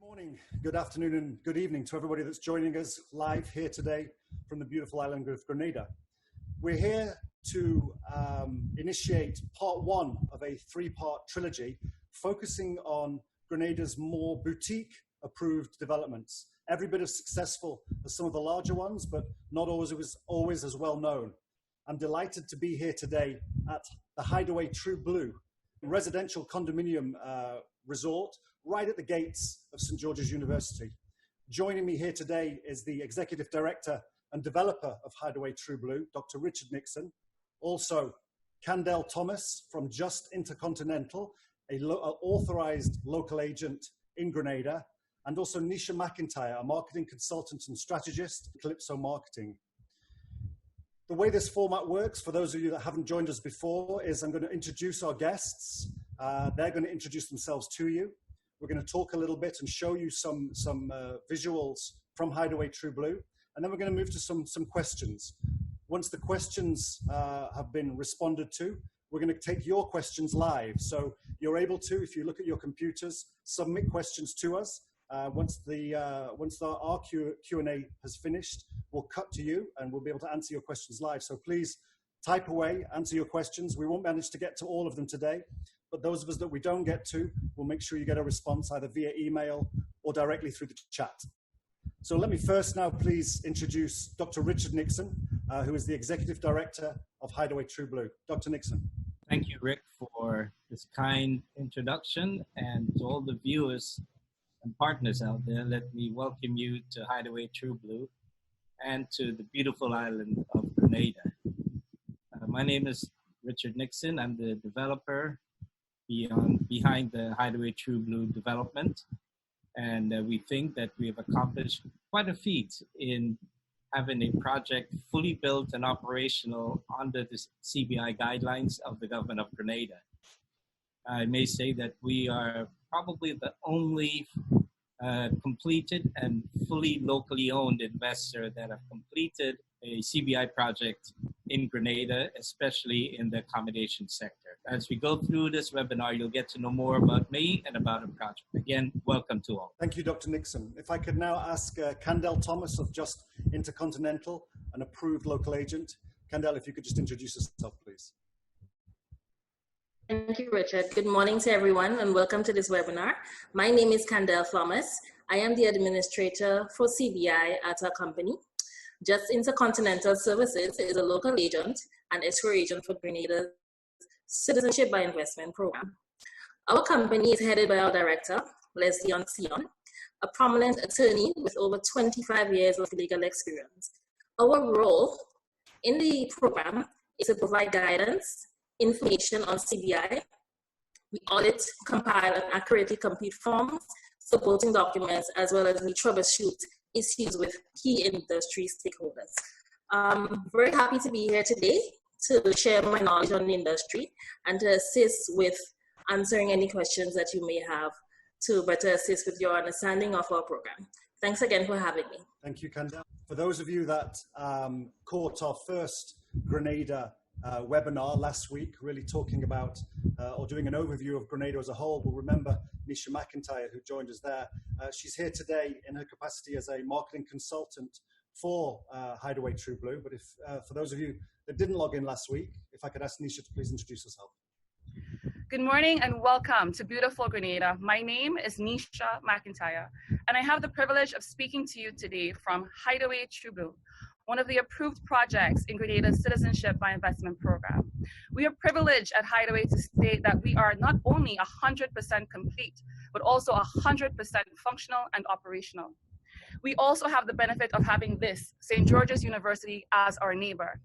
Morning, good afternoon and good evening to everybody that's joining us live here today from the beautiful island of Grenada. We're here to initiate part one of a three-part trilogy focusing on Grenada's more boutique approved developments. Every bit as successful as some of the larger ones, but not always as well known. I'm delighted to be here today at the Hideaway True Blue residential condominium resort right at the gates of St. George's University. Joining me here today is the Executive Director and Developer of Hideaway True Blue, Dr. Richard Nixon. Also, Candelle Thomas from Just Inter-Continental, an authorized local agent in Grenada, and also Nisha McIntyre, a marketing consultant and strategist, Calypso Marketing. The way this format works, for those of you that haven't joined us before, is I'm going to introduce our guests. They're going to introduce themselves to you. We're going to talk a little bit and show you some visuals from Hideaway True Blue, and then we're going to move to some questions. Once the questions have been responded to, we're going to take your questions live. So you're able to, if you look at your computers, submit questions to us. Once our Q&A has finished, we'll cut to you and we'll be able to answer your questions live. So please type away, answer your questions. We won't manage to get to all of them today, but those of us that we don't get to, we'll make sure you get a response either via email or directly through the chat. So let me first now please introduce Dr. Richard Nixon, who is the Executive Director of Hideaway True Blue. Dr. Nixon. Thank you, Rick, for this kind introduction, and to all the viewers and partners out there, let me welcome you to Hideaway True Blue and to the beautiful island of Grenada. My name is Richard Nixon. I'm the developer behind the Hideaway True Blue development, and we think that we have accomplished quite a feat in having a project fully built and operational under the CBI guidelines of the government of Grenada. I may say that we are probably the only completed and fully locally owned investor that have completed a CBI project in Grenada, especially in the accommodation sector. As we go through this webinar, you'll get to know more about me and about the project. Again, welcome to all. Thank you, Dr. Nixon. If I could now ask Candelle Thomas of Just Inter-Continental, an approved local agent. Candelle, if you could just introduce yourself, please. Thank you, Richard. Good morning to everyone and welcome to this webinar. My name is Candelle Thomas. I am the administrator for CBI at our company. Just Inter-Continental Services is a local agent and escrow agent for Grenada's Citizenship by Investment program. Our company is headed by our director, Leslie Sion, a prominent attorney with over 25 years of legal experience. Our role in the program is to provide guidance, information on CBI. We audit, compile, and accurately complete forms, supporting documents, as well as we troubleshoot issues with key industry stakeholders. I'm very happy to be here today to share my knowledge on the industry and to assist with answering any questions that you may have to better assist with your understanding of our program. Thanks again for having me. Thank you, Candelle. For those of you that caught our first Grenada webinar last week, really talking about or doing an overview of Grenada as a whole, will remember Nisha McIntyre, who joined us there. She's here today in her capacity as a marketing consultant for Hideaway True Blue. But if for those of you that didn't log in last week, if I could ask Nisha to please introduce herself. Good morning and welcome to beautiful Grenada. My name is Nisha McIntyre, and I have the privilege of speaking to you today from Hideaway True Blue, one of the approved projects in Grenada's Citizenship by Investment program. We are privileged at Hideaway to state that we are not only 100% complete, but also 100% functional and operational. We also have the benefit of having this, St. George's University, as our neighbor.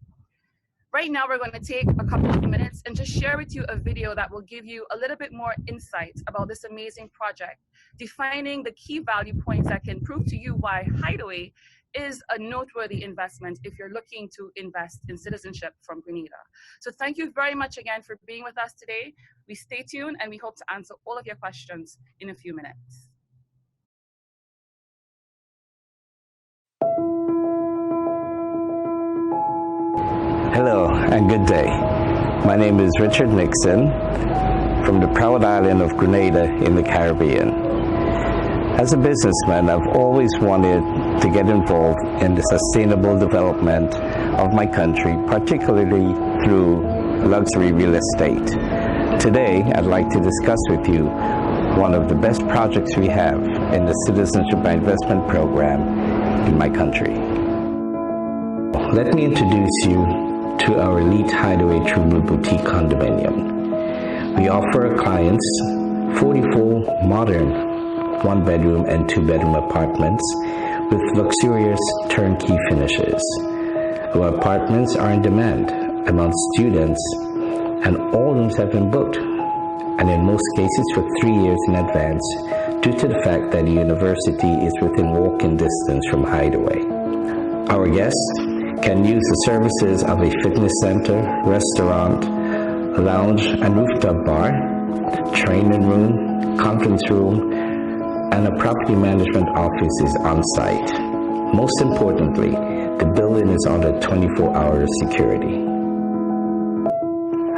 Right now, we're going to take a couple of minutes and just share with you a video that will give you a little bit more insight about this amazing project, defining the key value points that can prove to you why Hideaway is a noteworthy investment if you're looking to invest in citizenship from Grenada. So thank you very much again for being with us today. We stay tuned and we hope to answer all of your questions in a few minutes. Hello and good day. My name is Richard Nixon from the proud island of Grenada in the Caribbean. As a businessman, I've always wanted to get involved in the sustainable development of my country, particularly through luxury real estate. Today, I'd like to discuss with you one of the best projects we have in the Citizenship by Investment program in my country. Let me introduce you to our elite Hideaway True Blue Boutique condominium. We offer our clients 44 modern one-bedroom and two-bedroom apartments with luxurious turnkey finishes. Our apartments are in demand among students, and all rooms have been booked, and in most cases for 3 years in advance, due to the fact that the university is within walking distance from Hideaway. Our guests can use the services of a fitness center, restaurant, lounge and rooftop bar, training room, conference room, and a property management office is on site. Most importantly, the building is under 24-hour security.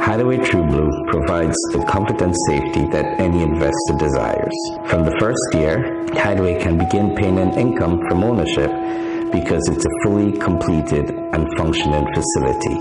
Hideaway True Blue provides the comfort and safety that any investor desires. From the first year, Hideaway can begin paying an income from ownership because it's a fully completed and functioning facility.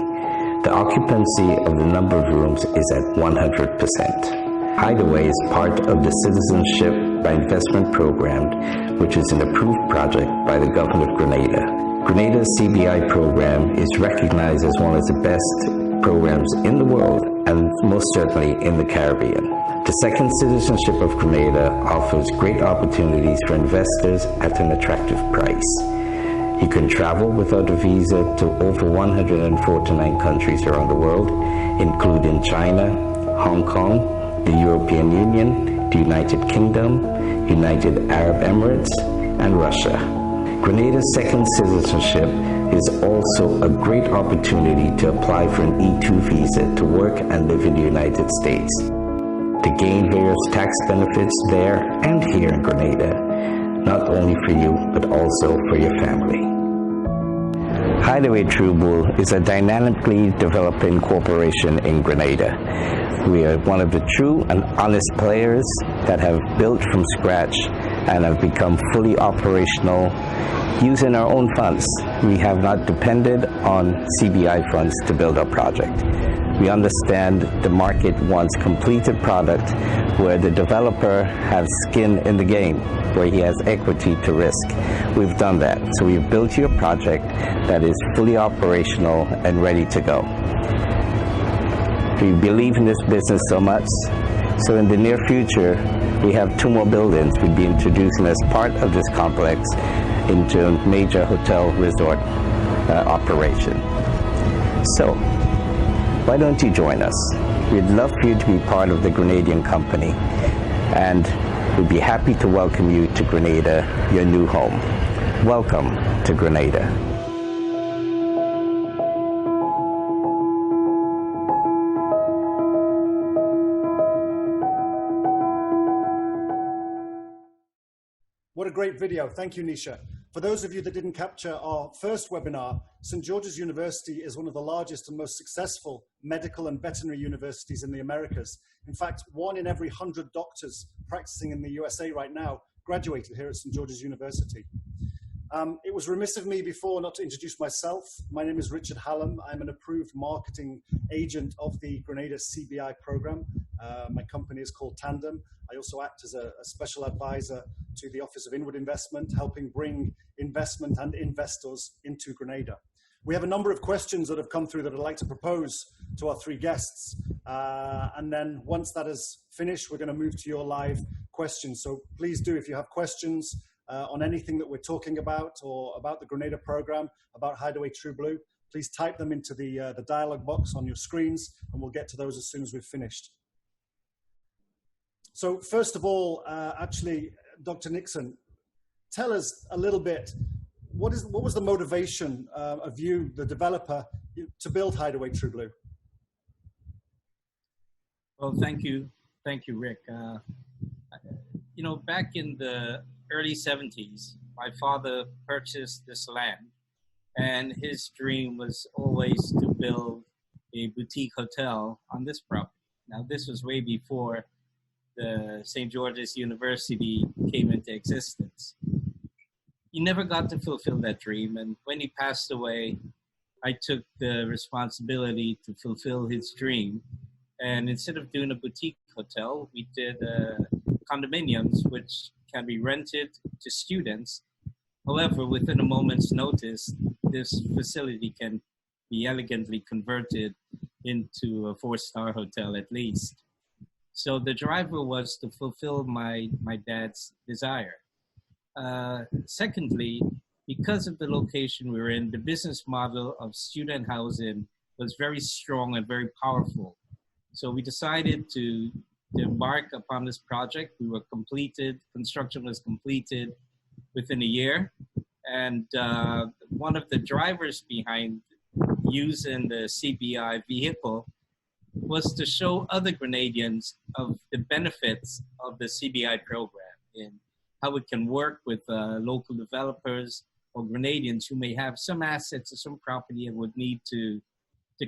The occupancy of the number of rooms is at 100%. Hideaway is part of the Citizenship by Investment program, which is an approved project by the government of Grenada. Grenada's CBI program is recognized as one of the best programs in the world and most certainly in the Caribbean. The second Citizenship of Grenada offers great opportunities for investors at an attractive price. You can travel without a visa to over 149 countries around the world, including China, Hong Kong, the European Union, the United Kingdom, United Arab Emirates, and Russia. Grenada's second citizenship is also a great opportunity to apply for an E2 visa to work and live in the United States, to gain various tax benefits there and here in Grenada, not only for you, but also for your family. Hideaway True Blue is a dynamically developing corporation in Grenada. We are one of the true and honest players that have built from scratch and have become fully operational using our own funds. We have not depended on CBI funds to build our project. We understand the market wants completed product where the developer has skin in the game, where he has equity to risk. We've done that. So we've built you a project that is fully operational and ready to go. We believe in this business so much, so in the near future, we have 2 more buildings we'll be introducing as part of this complex into a major hotel resort operation. So, why don't you join us? We'd love for you to be part of the Grenadian company, and we'd be happy to welcome you to Grenada, your new home. Welcome to Grenada. What a great video. Thank you, Nisha. For those of you that didn't capture our first webinar, St. George's University is one of the largest and most successful medical and veterinary universities in the Americas. In fact, 1 in every 100 doctors practicing in the USA right now graduated here at St. George's University. It was remiss of me before not to introduce myself. My name is Richard Hallam. I'm an approved marketing agent of the Grenada CBI program. My company is called Tandem. I also act as a special advisor to the Office of Inward Investment, helping bring investment and investors into Grenada. We have a number of questions that have come through that I'd like to propose to our 3 guests. And then once that is finished, we're going to move to your live questions. So please do, if you have questions on anything that we're talking about or about the Grenada program, about Hideaway True Blue, please type them into the dialog box on your screens, and we'll get to those as soon as we've finished. So first of all, actually, Dr. Nixon, tell us a little bit, what was the motivation of you, the developer, to build Hideaway True Blue? Well, thank you, Rick. You know, back in the early 70s, my father purchased this land, and his dream was always to build a boutique hotel on this property. Now, this was way before the St. George's University came into existence. He never got to fulfill that dream, and when he passed away, I took the responsibility to fulfill his dream. And instead of doing a boutique hotel, we did condominiums, which can be rented to students. However, within a moment's notice, this facility can be elegantly converted into a 4-star hotel at least. So the driver was to fulfill my dad's desire. Secondly, because of the location we were in, the business model of student housing was very strong and very powerful. So we decided to embark upon this project. Construction was completed within a year. And one of the drivers behind using the CBI vehicle was to show other Grenadians of the benefits of the CBI program and how it can work with local developers or Grenadians who may have some assets or some property and would need to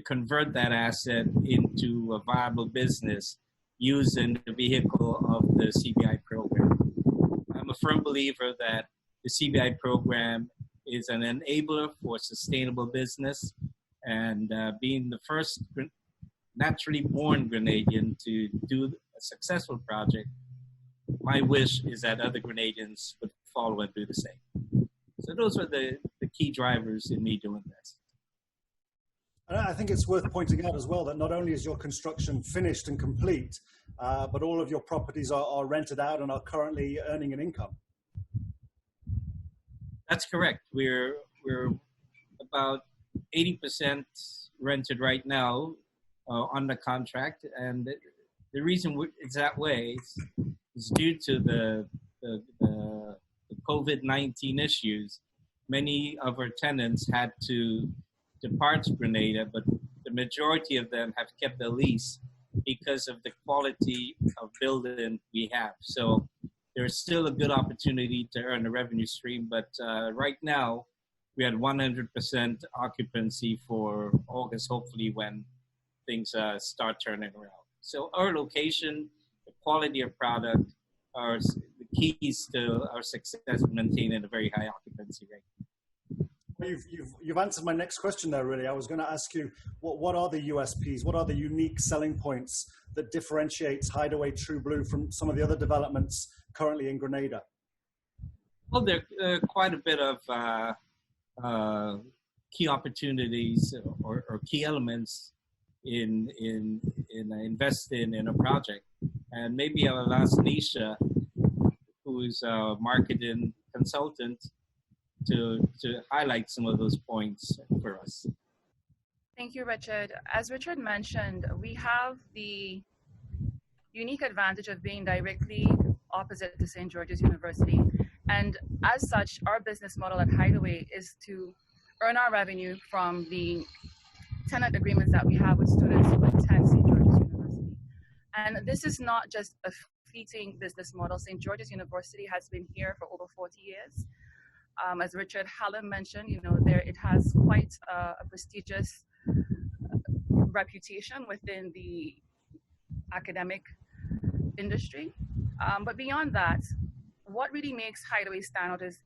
convert that asset into a viable business using the vehicle of the CBI program. I'm a firm believer that the CBI program is an enabler for sustainable business, and being the first naturally born Grenadian to do a successful project, my wish is that other Grenadians would follow and do the same. So those were the key drivers in me doing this. And I think it's worth pointing out as well that not only is your construction finished and complete, but all of your properties are rented out and are currently earning an income. That's correct. We're about 80% rented right now on the contract, and the reason it's that way is due to the COVID-19 issues. Many of our tenants had to depart Grenada, but the majority of them have kept the lease because of the quality of building we have. So there's still a good opportunity to earn a revenue stream, but right now we had 100% occupancy for August, hopefully when things start turning around. So our location, the quality of product are the keys to our success of maintaining a very high occupancy rate. You've answered my next question there, really. I was going to ask you, what are the USPs? What are the unique selling points that differentiates Hideaway True Blue from some of the other developments currently in Grenada? Well, there are quite a bit of key opportunities or key elements in investing in a project. And maybe I'll ask Nisha, who's a marketing consultant, to highlight some of those points for us. Thank you, Richard. As Richard mentioned, we have the unique advantage of being directly opposite to St. George's University. And as such, our business model at Hideaway is to earn our revenue from the tenant agreements that we have with students who attend St. George's University. And this is not just a fleeting business model. St. George's University has been here for over 40 years. As Richard Hallam mentioned, it has quite a prestigious reputation within the academic industry. But beyond that, what really makes Hideaway stand out is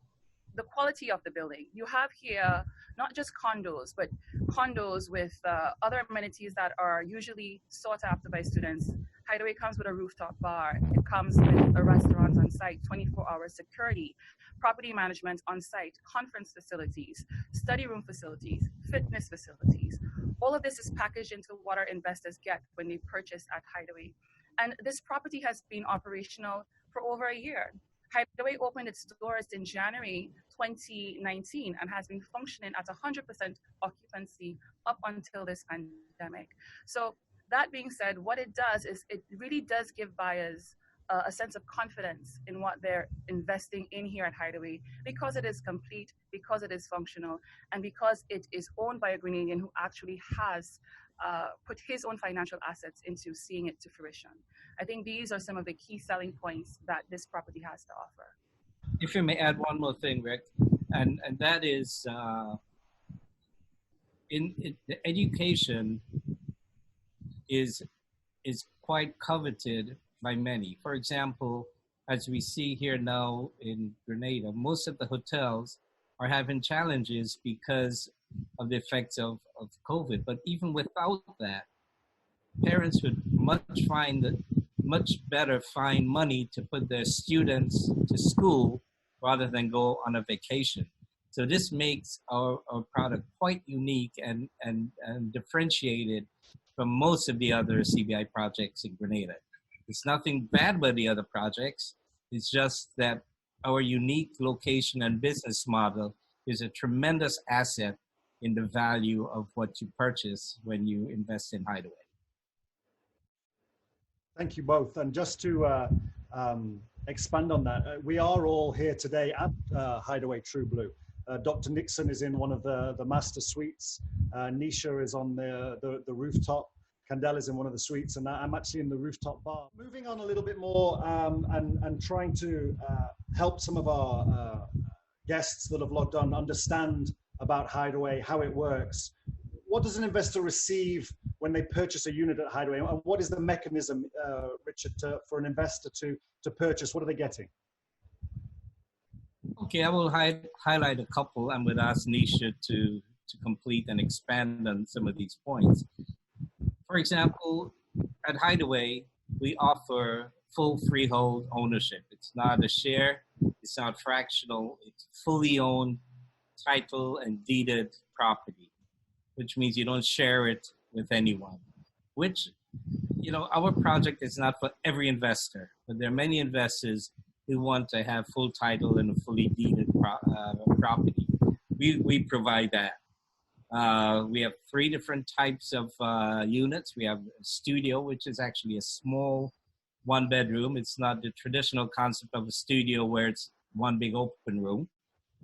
the quality of the building. You have here not just condos, but condos with other amenities that are usually sought after by students. Hideaway comes with a rooftop bar. It comes with a restaurant on site, 24-hour security, property management on site, conference facilities, study room facilities, fitness facilities. All of this is packaged into what our investors get when they purchase at Hideaway. And this property has been operational for over a year. Hideaway opened its doors in January 2019 and has been functioning at 100% occupancy up until this pandemic. So that being said, what it does is it really does give buyers a sense of confidence in what they're investing in here at Hideaway, because it is complete, because it is functional, and because it is owned by a Grenadian who actually has put his own financial assets into seeing it to fruition. I think these are some of the key selling points that this property has to offer. If you may add one more thing, Rick, and that is the education is quite coveted by many. For example, as we see here now in Grenada, most of the hotels are having challenges because of the effects of COVID. But even without that, parents would much better find money to put their students to school rather than go on a vacation. So this makes our product quite unique and differentiated from most of the other CBI projects in Grenada. It's nothing bad about the other projects. It's just that our unique location and business model is a tremendous asset in the value of what you purchase when you invest in Hideaway. Thank you both. And just to expand on that, we are all here today at Hideaway True Blue. Dr. Nixon is in one of the master suites. Nisha is on the rooftop. Candelle is in one of the suites, and I'm actually in the rooftop bar. Moving on a little bit more and trying to help some of our guests that have logged on understand about Hideaway, how it works. What does an investor receive when they purchase a unit at Hideaway? And what is the mechanism, Richard, for an investor to purchase? What are they getting? Okay, I will highlight a couple and would ask Nisha to complete and expand on some of these points. For example, at Hideaway, we offer full freehold ownership. It's not a share, it's not fractional, it's fully owned title and deeded property, which means you don't share it with anyone, which, you know, our project is not for every investor, but there are many investors who want to have full title and a fully deeded property. We provide that. We have 3 different types of units. We have a studio, which is actually a small 1-bedroom. It's not the traditional concept of a studio where it's one big open room.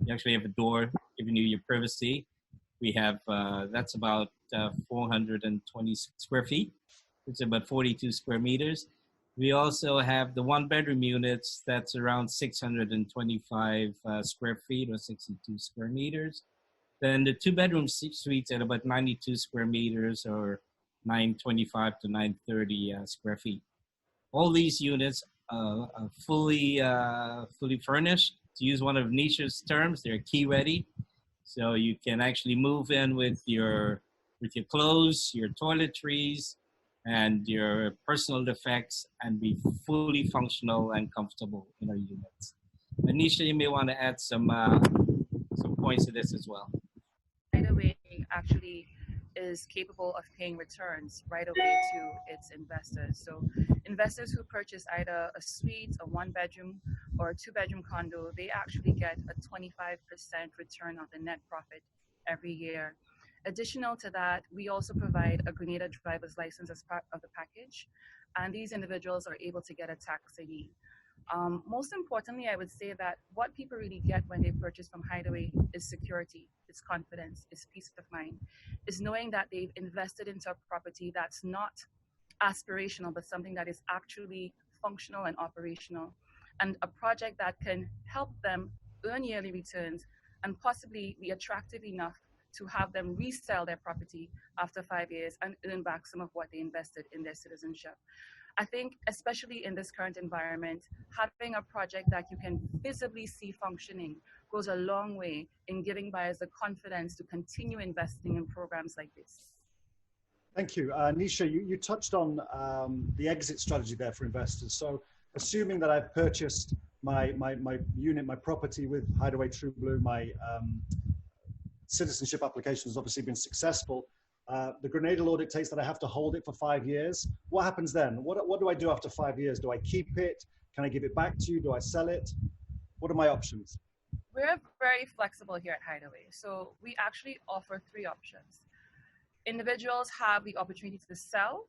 You actually have a door giving you your privacy. We have, that's about 420 square feet. It's about 42 square meters. We also have the 1-bedroom units that's around 625 square feet or 62 square meters. Then the 2-bedroom suites at about 92 square meters or 925 to 930 square feet. All these units are fully furnished. To use one of Nisha's terms, they're key ready. So you can actually move in with your clothes, your toiletries, and your personal effects and be fully functional and comfortable in our units. And Nisha, you may want to add some points to this as well. Hideaway actually is capable of paying returns right away to its investors. So investors who purchase either a suite, a 1-bedroom, or a 2-bedroom condo, they actually get a 25% return on the net profit every year. Additional to that, we also provide a Grenada driver's license as part of the package, and these individuals are able to get a tax ID. Most importantly, I would say that what people really get when they purchase from Hideaway is security, it's confidence, it's peace of mind, is knowing that they've invested into a property that's not aspirational, but something that is actually functional and operational, and a project that can help them earn yearly returns and possibly be attractive enough to have them resell their property after 5 years and earn back some of what they invested in their citizenship. I think, especially in this current environment, having a project that you can visibly see functioning goes a long way in giving buyers the confidence to continue investing in programs like this. Thank you. Nisha, you touched on the exit strategy there for investors. So assuming that I've purchased my unit, my property with Hideaway True Blue, my citizenship application has obviously been successful. The Grenada law dictates that I have to hold it for 5 years. What happens then? What do I do after 5 years? Do I keep it? Can I give it back to you? Do I sell it? What are my options? We're very flexible here at Hideaway. So we actually offer 3 options. Individuals have the opportunity to sell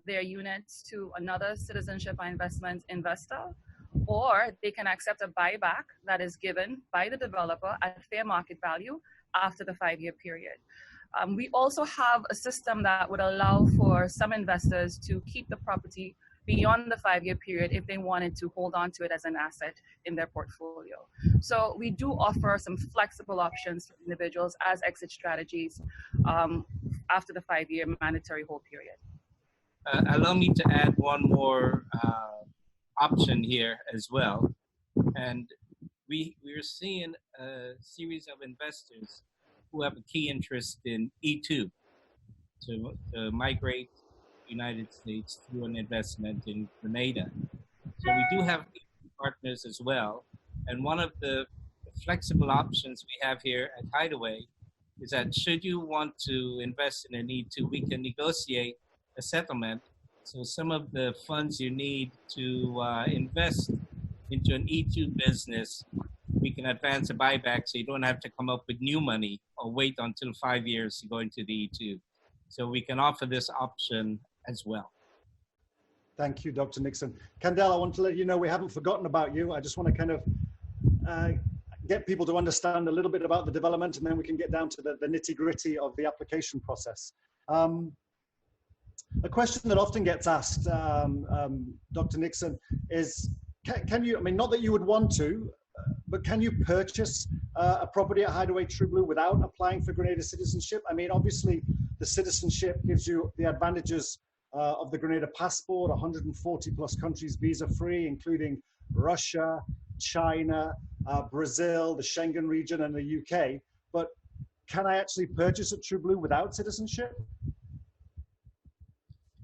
their units to another citizenship or investment investor, or they can accept a buyback that is given by the developer at fair market value after the 5-year period. We also have a system that would allow for some investors to keep the property beyond the 5-year period if they wanted to hold on to it as an asset in their portfolio. So we do offer some flexible options for individuals as exit strategies after the 5-year mandatory hold period. Allow me to add one more option here as well. And we're seeing a series of investors who have a key interest in E2 to migrate to the United States through an investment in Grenada. So we do have partners as well. And one of the flexible options we have here at Hideaway is that should you want to invest in an E2, we can negotiate a settlement. So some of the funds you need to invest into an E2 business, we can advance a buyback so you don't have to come up with new money or wait until 5 years to go into the E2. So we can offer this option as well. Thank you, Dr. Nixon. Candelle, I want to let you know we haven't forgotten about you. I just want to kind of get people to understand a little bit about the development, and then we can get down to the nitty-gritty of the application process. A question that often gets asked, Dr. Nixon, is can you, I mean, not that you would want to, but can you purchase a property at Hideaway True Blue without applying for Grenada citizenship? I mean, obviously, the citizenship gives you the advantages of the Grenada passport, 140 plus countries visa-free, including Russia, China, Brazil, the Schengen region, and the UK. But can I actually purchase at True Blue without citizenship?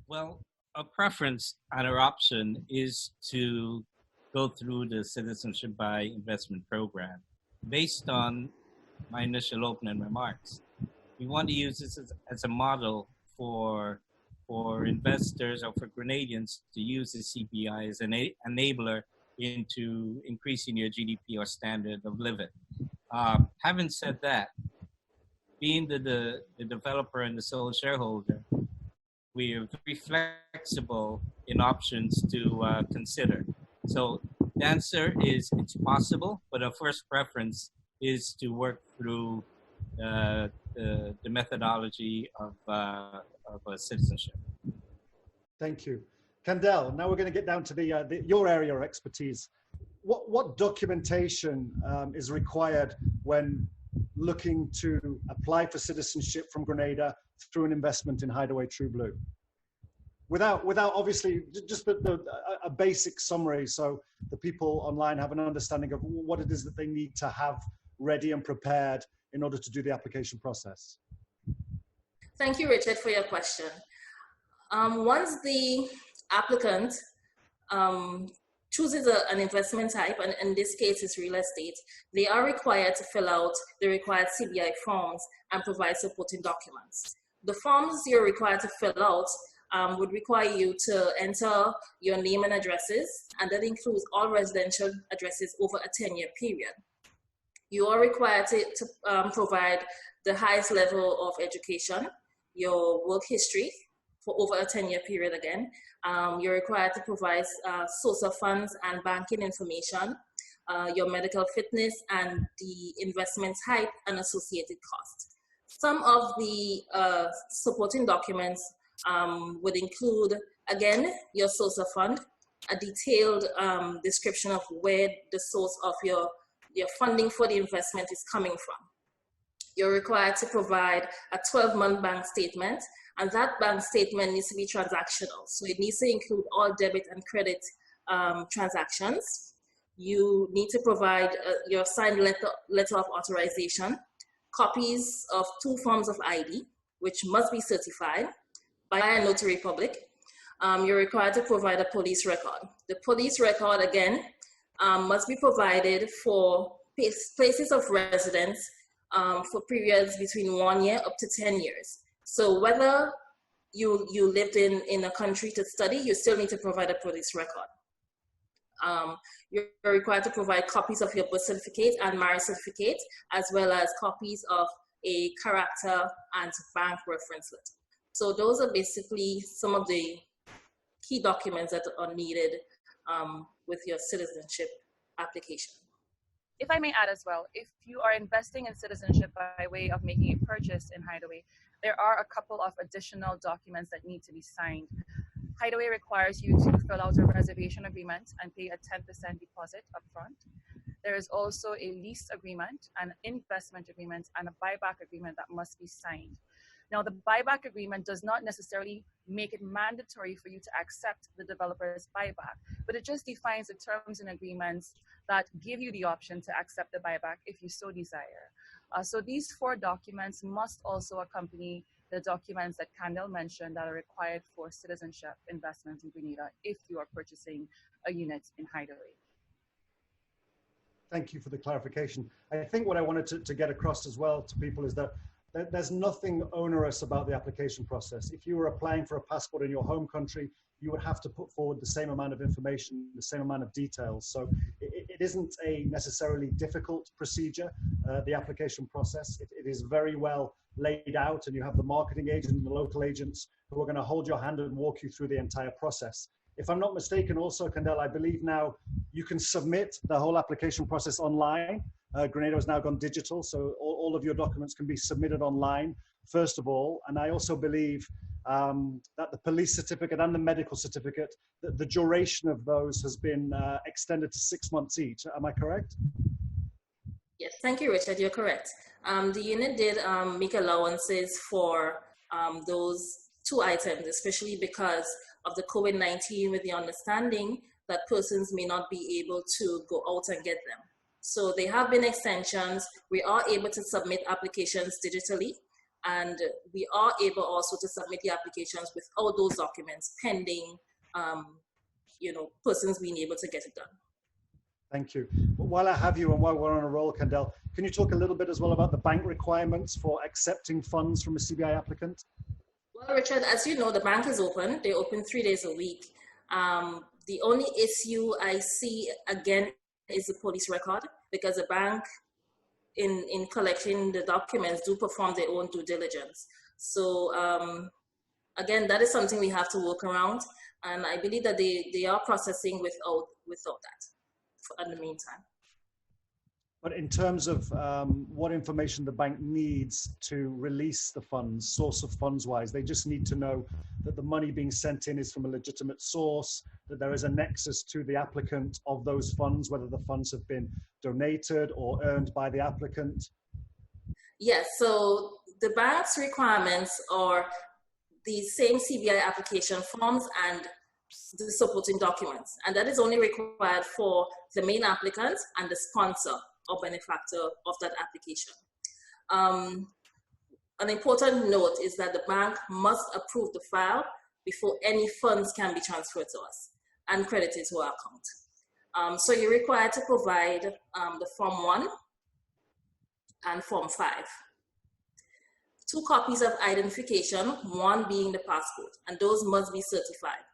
Well, a preference and our option is to go through the Citizenship by Investment program. Based on my initial opening remarks, we want to use this as a model for investors or for Grenadians to use the CBI as an enabler into increasing your GDP or standard of living. Having said that, being the developer and the sole shareholder, we are very flexible in options to consider. So the answer is it's possible, but our first preference is to work through the methodology of citizenship. Thank you. Candelle, now we're going to get down to your area of expertise. What documentation is required when looking to apply for citizenship from Grenada through an investment in Hideaway True Blue? Without obviously, just a basic summary so the people online have an understanding of what it is that they need to have ready and prepared in order to do the application process. Thank you, Richard, for your question. Once the applicant chooses an investment type, and in this case it's real estate, they are required to fill out the required CBI forms and provide supporting documents. The forms you're required to fill out would require you to enter your name and addresses, and that includes all residential addresses over a 10-year period. You are required to provide the highest level of education, your work history for over a 10-year period again. You're required to provide source of funds and banking information, your medical fitness, and the investment type and associated costs. Some of the supporting documents would include, again, your source of fund, a detailed description of where the source of your funding for the investment is coming from. You're required to provide a 12-month bank statement, and that bank statement needs to be transactional. So it needs to include all debit and credit transactions. You need to provide your signed letter of authorization, copies of 2 forms of ID, which must be certified by a notary public. You're required to provide a police record. The police record, again, must be provided for places of residence for periods between 1 year up to 10 years. So whether you lived in a country to study, you still need to provide a police record. You're required to provide copies of your birth certificate and marriage certificate, as well as copies of a character and bank reference letter. So those are basically some of the key documents that are needed with your citizenship application. If I may add as well, if you are investing in citizenship by way of making a purchase in Hideaway, there are a couple of additional documents that need to be signed. Hideaway requires you to fill out a reservation agreement and pay a 10% deposit upfront. There is also a lease agreement, an investment agreement, and a buyback agreement that must be signed. Now, the buyback agreement does not necessarily make it mandatory for you to accept the developer's buyback, but it just defines the terms and agreements that give you the option to accept the buyback if you so desire. So these 4 documents must also accompany the documents that Candelle mentioned that are required for citizenship investment in Grenada if you are purchasing a unit in Hideaway. Thank you for the clarification. I think what I wanted to get across as well to people is that there's nothing onerous about the application process. If you were applying for a passport in your home country, you would have to put forward the same amount of information, the same amount of details. So it isn't a necessarily difficult procedure, the application process. It is very well laid out, and you have the marketing agent and the local agents who are going to hold your hand and walk you through the entire process. If I'm not mistaken also, Candelle, I believe now you can submit the whole application process online. Grenada has now gone digital, so all of your documents can be submitted online, first of all. And I also believe that the police certificate and the medical certificate, the duration of those has been extended to 6 months each. Am I correct? Yes, thank you, Richard. You're correct. The unit did make allowances for those 2 items, especially because of the COVID-19, with the understanding that persons may not be able to go out and get them. So there have been extensions. We are able to submit applications digitally, and we are able also to submit the applications without those documents pending, persons being able to get it done. Thank you. While I have you and while we're on a roll, Candelle, can you talk a little bit as well about the bank requirements for accepting funds from a CBI applicant? Well, Richard, as you know, the bank is open. They're open 3 days a week. The only issue I see, again, is the police record, because the bank, in collecting the documents, do perform their own due diligence. So, again, that is something we have to work around. And I believe that they are processing without that in the meantime. But in terms of what information the bank needs to release the funds, source of funds wise, they just need to know that the money being sent in is from a legitimate source, that there is a nexus to the applicant of those funds, whether the funds have been donated or earned by the applicant. Yes, so the bank's requirements are the same CBI application forms and the supporting documents. And that is only required for the main applicant and the sponsor or benefactor of that application. An important note is that the bank must approve the file before any funds can be transferred to us and credited to our account. So you're required to provide the Form 1 and Form 5. 2 copies of identification, one being the passport, and those must be certified.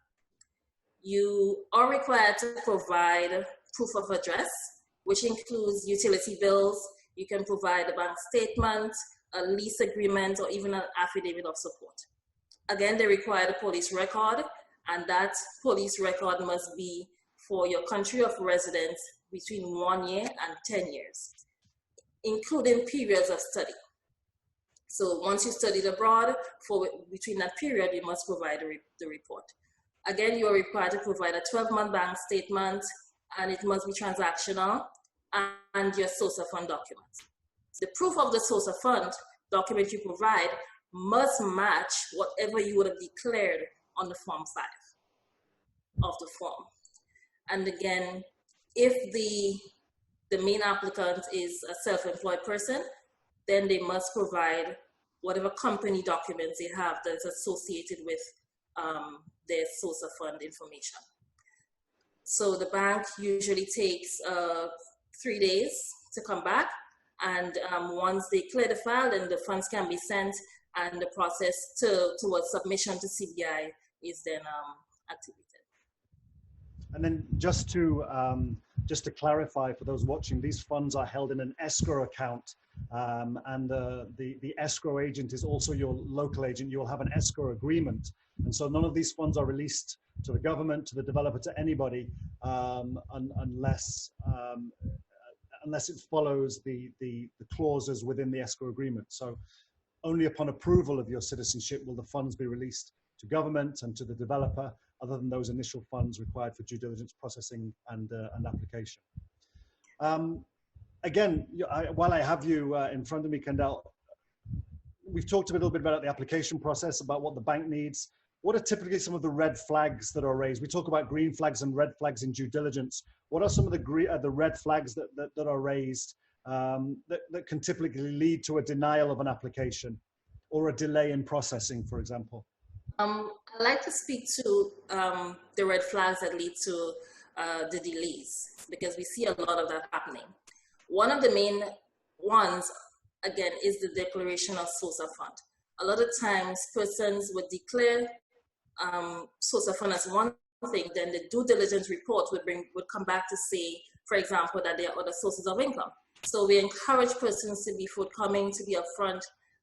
You are required to provide proof of address, which includes utility bills. You can provide a bank statement, a lease agreement, or even an affidavit of support. Again, they require the police record, and that police record must be for your country of residence between 1 year and 10 years, including periods of study. So once you studied abroad, between that period, you must provide the report. Again, you are required to provide a 12-month bank statement, and it must be transactional, and your source of fund documents. The proof of the source of fund document you provide must match whatever you would have declared on the Form 5 of the form. And again, if the main applicant is a self-employed person, then they must provide whatever company documents they have that's associated with their source of fund information. So the bank usually takes 3 days to come back, and once they clear the file, then the funds can be sent, and the process towards submission to CBI is then activated. And then just to clarify for those watching, these funds are held in an escrow account, and the escrow agent is also your local agent. You will have an escrow agreement, and so none of these funds are released to the government, to the developer, to anybody, unless it follows the clauses within the escrow agreement. So only upon approval of your citizenship will the funds be released to government and to the developer, other than those initial funds required for due diligence processing and application. Again, while I have you in front of me, Candelle, we've talked a little bit about the application process, about what the bank needs. What are typically some of the red flags that are raised? We talk about green flags and red flags in due diligence. What are some of the red flags that are raised that can typically lead to a denial of an application or a delay in processing, for example? I'd like to speak to the red flags that lead to the delays, because we see a lot of that happening. One of the main ones, again, is the declaration of source of fund. A lot of times persons would declare source of fund as one thing, then the due diligence report would come back to say, for example, that there are other sources of income. So we encourage persons to be forthcoming, to be upfront,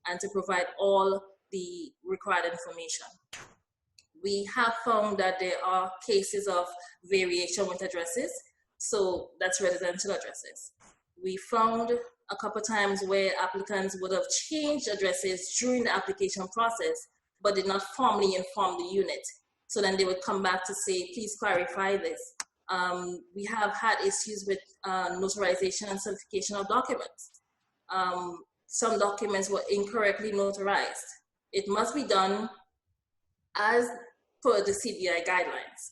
and to provide all the required information. We have found that there are cases of variation with addresses, so that's residential addresses. We found a couple times where applicants would have changed addresses during the application process, but did not formally inform the unit. So then they would come back to say, please clarify this. We have had issues with notarization and certification of documents. Some documents were incorrectly notarized. It must be done as per the CBI guidelines.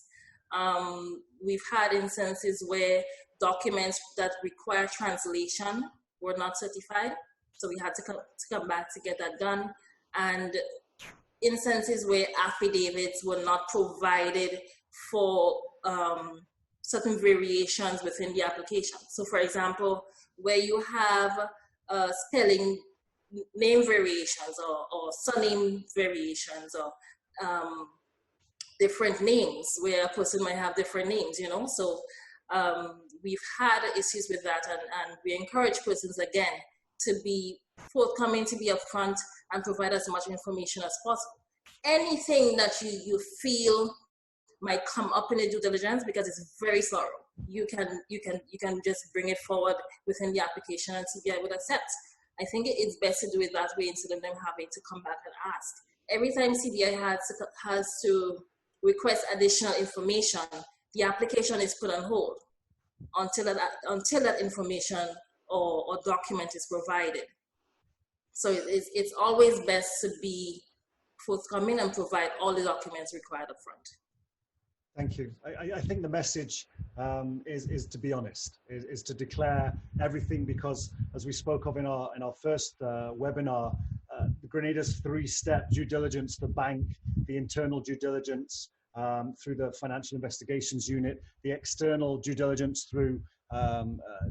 We've had instances where documents that require translation were not certified, so we had to come back to get that done. And instances where affidavits were not provided for certain variations within the application. So for example, where you have spelling name variations or surname variations or different names, where a person might have different names, you know. So we've had issues with that, and we encourage persons again to be forthcoming, to be upfront, and provide as much information as possible. Anything that you feel might come up in the due diligence, because it's very thorough, you can just bring it forward within the application and CBI would accept. I think it's best to do it that way instead of them having to come back and ask. Every time CBI has to request additional information, the application is put on hold until that information or document is provided. So it's always best to be forthcoming and provide all the documents required up front. Thank you. I think the message is to be honest, is to declare everything, because as we spoke of in our first webinar, Grenada's three-step due diligence, the bank, the internal due diligence through the financial investigations unit, the external due diligence through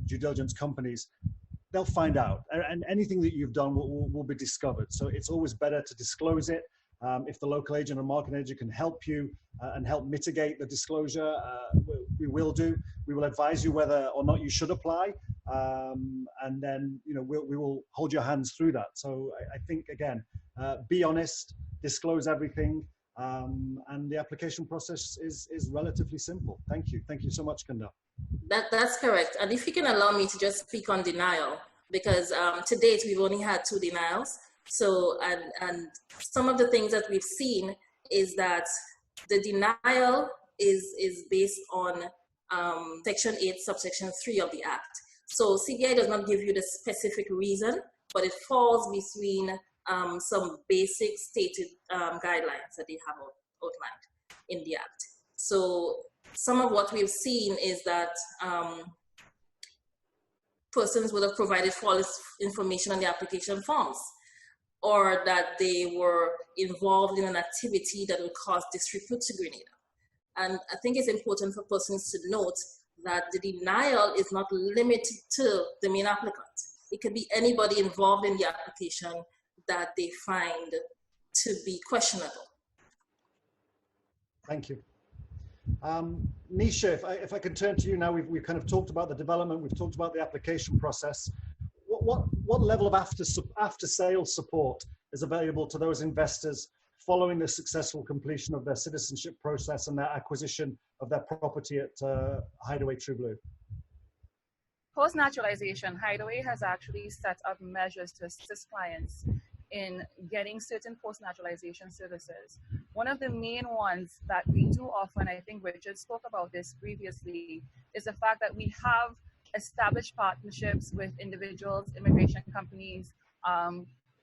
due diligence companies, they'll find out, and anything that you've done will be discovered. So it's always better to disclose it. If the local agent or market agent can help you and help mitigate the disclosure, we will do. We will advise you whether or not you should apply, and then we will hold your hands through that. So I think again, be honest, disclose everything, and the application process is relatively simple. Thank you so much, Candelle. That's correct. And if you can allow me to just speak on denial, because to date we've only had 2 denials. So, and some of the things that we've seen is that the denial is based on Section 8, subsection 3 of the Act. So CBI does not give you the specific reason, but it falls between some basic stated guidelines that they have outlined in the Act. So some of what we've seen is that persons would have provided false information on the application forms, or that they were involved in an activity that would cause disrepute to Grenada. And I think it's important for persons to note that the denial is not limited to the main applicant. It could be anybody involved in the application that they find to be questionable. Thank you. Nisha, if I can turn to you now, we've kind of talked about the development, we've talked about the application process. What level of after-sales support is available to those investors following the successful completion of their citizenship process and their acquisition of their property at Hideaway True Blue? Post-naturalization, Hideaway has actually set up measures to assist clients in getting certain post-naturalization services. One of the main ones that we do offer, and I think Richard spoke about this previously, is the fact that we have established partnerships with individuals, immigration companies,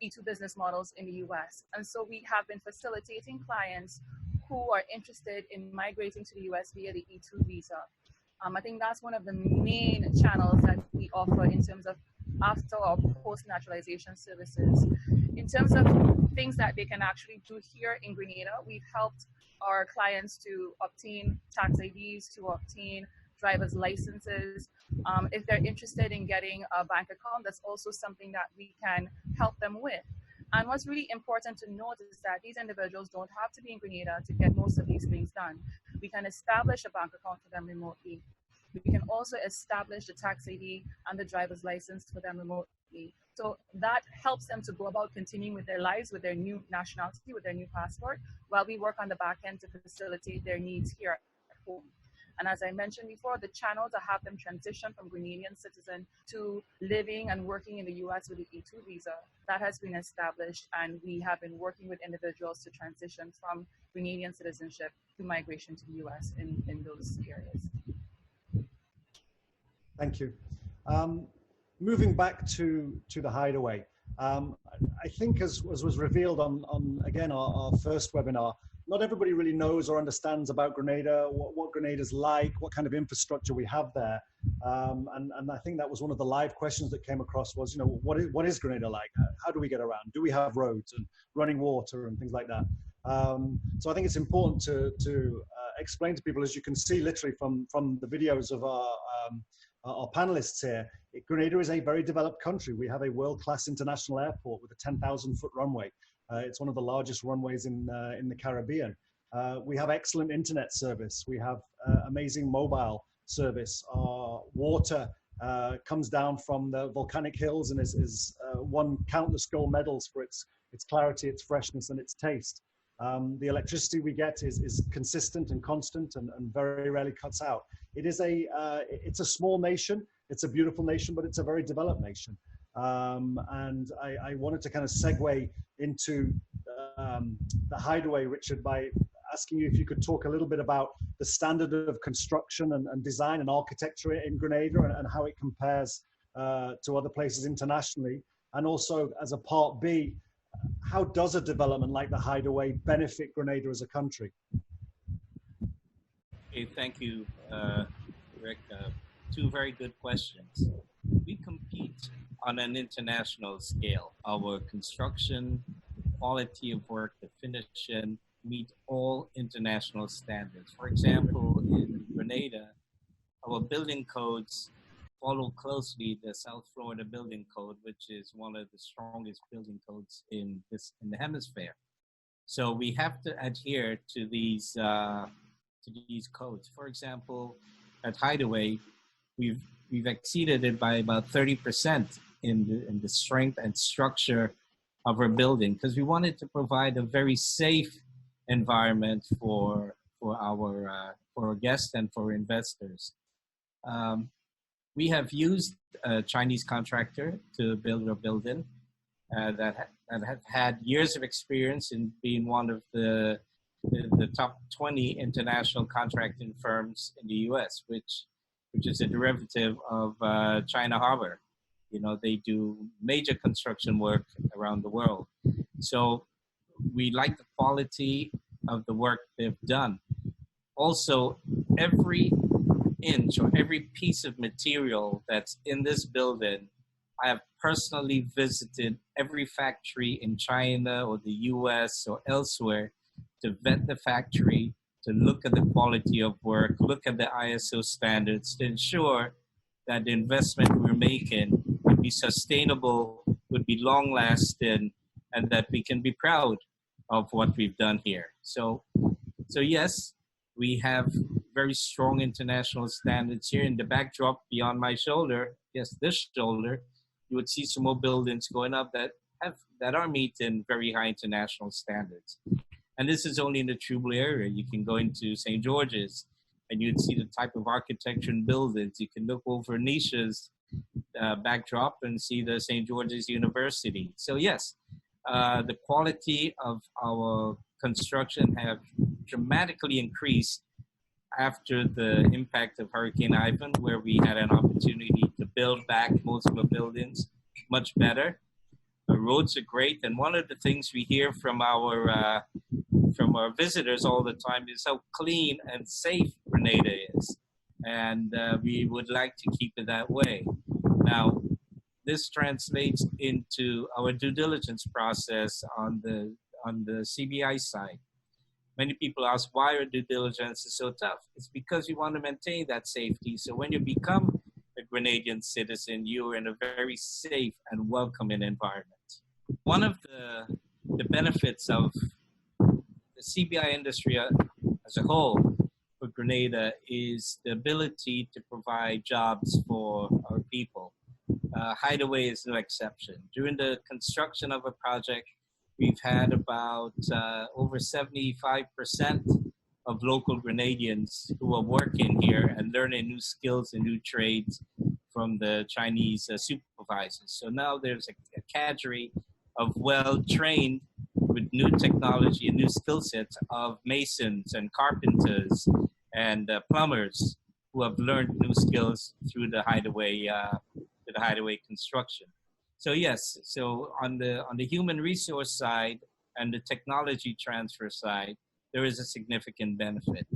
E2 business models in the US. And so we have been facilitating clients who are interested in migrating to the US via the E2 visa. I think that's one of the main channels that we offer in terms of after or post-naturalization services. In terms of things that they can actually do here in Grenada, we've helped our clients to obtain tax IDs, to obtain driver's licenses. If they're interested in getting a bank account, that's also something that we can help them with. And what's really important to note is that these individuals don't have to be in Grenada to get most of these things done. We can establish a bank account for them remotely. We can also establish the tax ID and the driver's license for them remotely. So that helps them to go about continuing with their lives, with their new nationality, with their new passport, while we work on the back end to facilitate their needs here at home. And as I mentioned before, the channel to have them transition from Grenadian citizen to living and working in the US with the E2 visa, that has been established, and we have been working with individuals to transition from Grenadian citizenship to migration to the US in those areas. Thank you. Moving back to the Hideaway, I think as was revealed on again, our first webinar, not everybody really knows or understands about Grenada, what Grenada's like, what kind of infrastructure we have there. And I think that was one of the live questions that came across was, what is Grenada like? How do we get around? Do we have roads and running water and things like that? So I think it's important to explain to people, as you can see literally from the videos of our panelists here, Grenada is a very developed country. We have a world-class international airport with a 10,000-foot runway. It's one of the largest runways in the Caribbean. We have excellent internet service. We have amazing mobile service. Our water comes down from the volcanic hills and is won countless gold medals for its clarity, its freshness, and its taste. The electricity we get is consistent and constant and very rarely cuts out. It's a small nation. It's a beautiful nation, but it's a very developed nation. And I wanted to kind of segue into the Hideaway, Richard, by asking you if you could talk a little bit about the standard of construction and design and architecture in Grenada and how it compares to other places internationally. And also, as a part B, how does a development like the Hideaway benefit Grenada as a country? Okay, thank you, Rick. Two very good questions. We compete on an international scale. Our construction, quality of work, the finishing meet all international standards. For example, in Grenada, our building codes follow closely the South Florida Building Code, which is one of the strongest building codes in the hemisphere. So we have to adhere to these codes. For example, at Hideaway, we've exceeded it by about 30% in the strength and structure of our building, because we wanted to provide a very safe environment for our guests and for investors. We have used a Chinese contractor to build our building that have had years of experience in being one of the top 20 international contracting firms in the U.S., which is a derivative of China Harbor. They do major construction work around the world. So we like the quality of the work they've done. Also, every inch or every piece of material that's in this building, I have personally visited every factory in China or the US or elsewhere to vet the factory, to look at the quality of work, look at the ISO standards, to ensure that the investment we're making would be sustainable, would be long-lasting, and that we can be proud of what we've done here. So yes, we have very strong international standards here. In the backdrop beyond my shoulder, yes, this shoulder, you would see some more buildings going up that are meeting very high international standards. And this is only in the True area. You can go into St. George's and you'd see the type of architecture and buildings. You can look over Nisha's backdrop and see the St. George's University. So yes, the quality of our construction have dramatically increased after the impact of Hurricane Ivan, where we had an opportunity to build back most of the buildings much better. roads are great, and one of the things we hear from our visitors all the time is how clean and safe Grenada is, and we would like to keep it that way. Now, this translates into our due diligence process on the CBI side. Many people ask why our due diligence is so tough. It's because you want to maintain that safety. So when you become a Grenadian citizen, you are in a very safe and welcoming environment. One of the benefits of the CBI industry as a whole for Grenada is the ability to provide jobs for our people. Hideaway is no exception. During the construction of a project, we've had about over 75% of local Grenadians who are working here and learning new skills and new trades from the Chinese supervisors. So now there's a cadre of well-trained with new technology and new skill sets of masons and carpenters and plumbers who have learned new skills through the Hideaway construction. So yes, so on the human resource side and the technology transfer side, there is a significant benefit.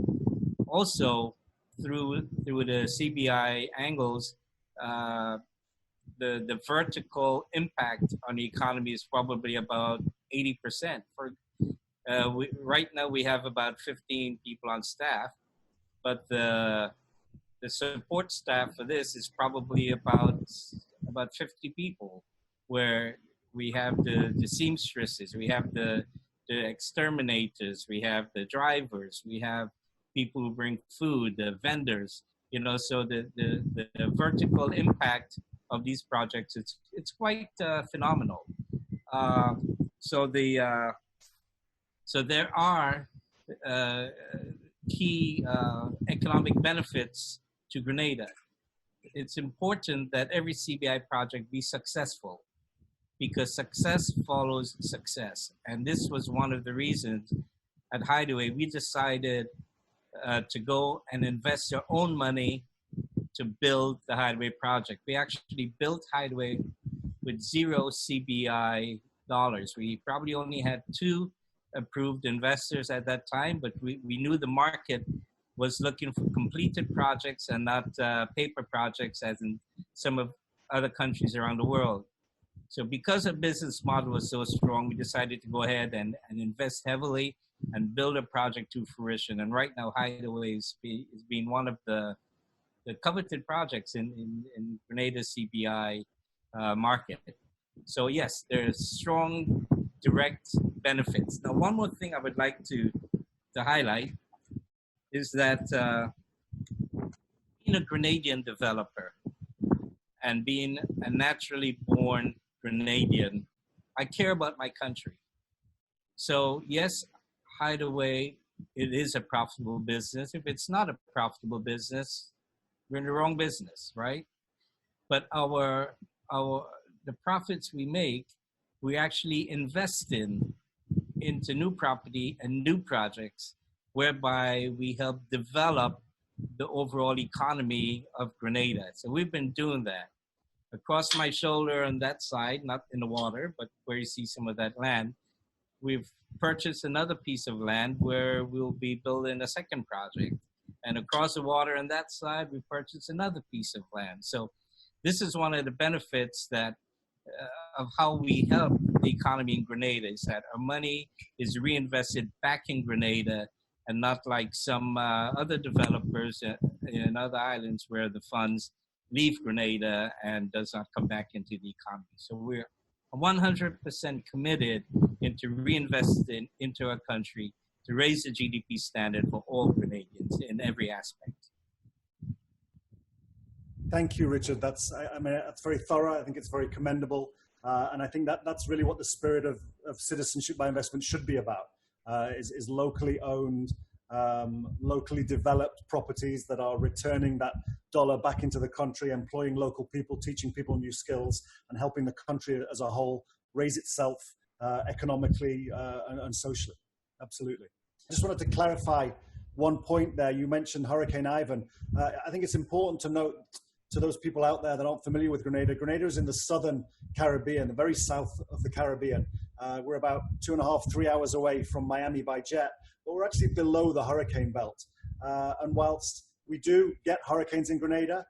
Also, through the CBI angles, the vertical impact on the economy is probably about 80%. Right now we have about 15 people on staff, but the support staff for this is probably about 50 people, where we have the seamstresses, we have the exterminators, we have the drivers, we have people who bring food, the vendors, so the vertical impact of these projects, it's quite phenomenal. So there are key economic benefits to Grenada. It's important that every CBI project be successful, because success follows success. And this was one of the reasons at Hideaway we decided to go and invest our own money to build the Hideaway project. We actually built Hideaway with 0 CBI dollars. We probably only had 2 approved investors at that time, but we knew the market was looking for completed projects and not paper projects as in some of other countries around the world. So because our business model was so strong, we decided to go ahead and invest heavily and build a project to fruition. And right now, Hideaway is being one of the coveted projects in Grenada's CBI market. So yes, there's strong direct benefits. Now, one more thing I would like to highlight is that being a Grenadian developer and being a naturally born Grenadian, I care about my country. So yes, Hideaway, it is a profitable business. If it's not a profitable business, we're in the wrong business, right? But the profits we make, we actually invest into new property and new projects, whereby we help develop the overall economy of Grenada. So we've been doing that. Across my shoulder on that side, not in the water, but where you see some of that land, we've purchased another piece of land where we'll be building a second project. And across the water on that side, we purchased another piece of land. So this is one of the benefits that of how we help the economy in Grenada, is that our money is reinvested back in Grenada, and not like some other developers in other islands where the funds leave Grenada and does not come back into the economy. So we're 100% committed into reinvesting into our country to raise the GDP standard for all Grenadians in every aspect. Thank you, Richard. That's very thorough. I think it's very commendable. And I think that's really what the spirit of citizenship by investment should be about, is locally owned, locally developed properties that are returning that dollar back into the country, employing local people, teaching people new skills, and helping the country as a whole raise itself economically and socially. Absolutely. I just wanted to clarify one point there. You mentioned Hurricane Ivan. I think it's important to note to those people out there that aren't familiar with Grenada, Grenada is in the southern Caribbean, the very south of the Caribbean. We're about 2.5, 3 hours away from Miami by jet, but we're actually below the hurricane belt. And whilst we do get hurricanes in Grenada,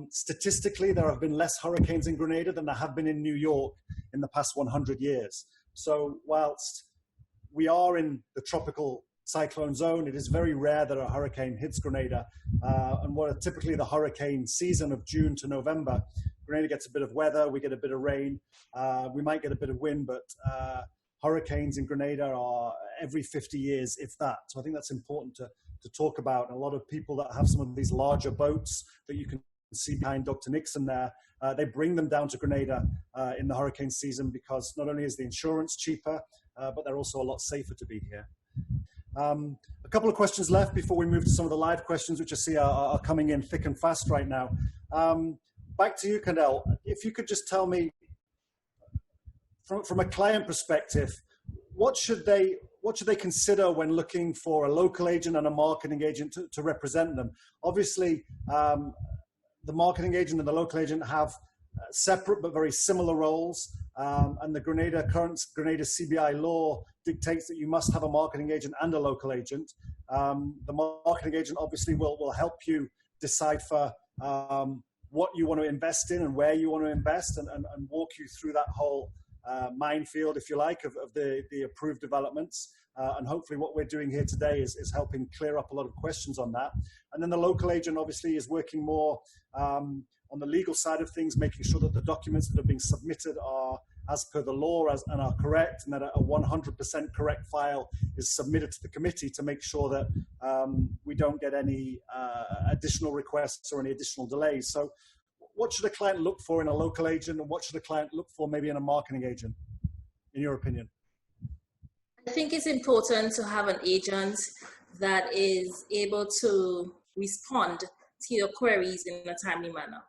statistically, there have been less hurricanes in Grenada than there have been in New York in the past 100 years. So whilst we are in the tropical cyclone zone, it is very rare that a hurricane hits Grenada. And what are typically the hurricane season of June to November, Grenada gets a bit of weather, we get a bit of rain, we might get a bit of wind, but hurricanes in Grenada are every 50 years, if that. So I think that's important to talk about. And a lot of people that have some of these larger boats that you can see behind Dr. Nixon there, they bring them down to Grenada in the hurricane season because not only is the insurance cheaper, but they're also a lot safer to be here. A couple of questions left before we move to some of the live questions, which I see are coming in thick and fast right now. Back to you, Candelle. If you could just tell me, from a client perspective, what should they consider when looking for a local agent and a marketing agent to represent them? Obviously, the marketing agent and the local agent have separate but very similar roles. And the current Grenada CBI law dictates that you must have a marketing agent and a local agent. The marketing agent obviously will help you decipher what you want to invest in and where you want to invest and walk you through that whole minefield, if you like, of the approved developments. And hopefully what we're doing here today is helping clear up a lot of questions on that. And then the local agent obviously is working more on the legal side of things, making sure that the documents that are being submitted are as per the law and are correct, and that a 100% correct file is submitted to the committee to make sure that we don't get any additional requests or any additional delays. So what should a client look for in a local agent, and what should a client look for maybe in a marketing agent, in your opinion? I think it's important to have an agent that is able to respond to your queries in a timely manner.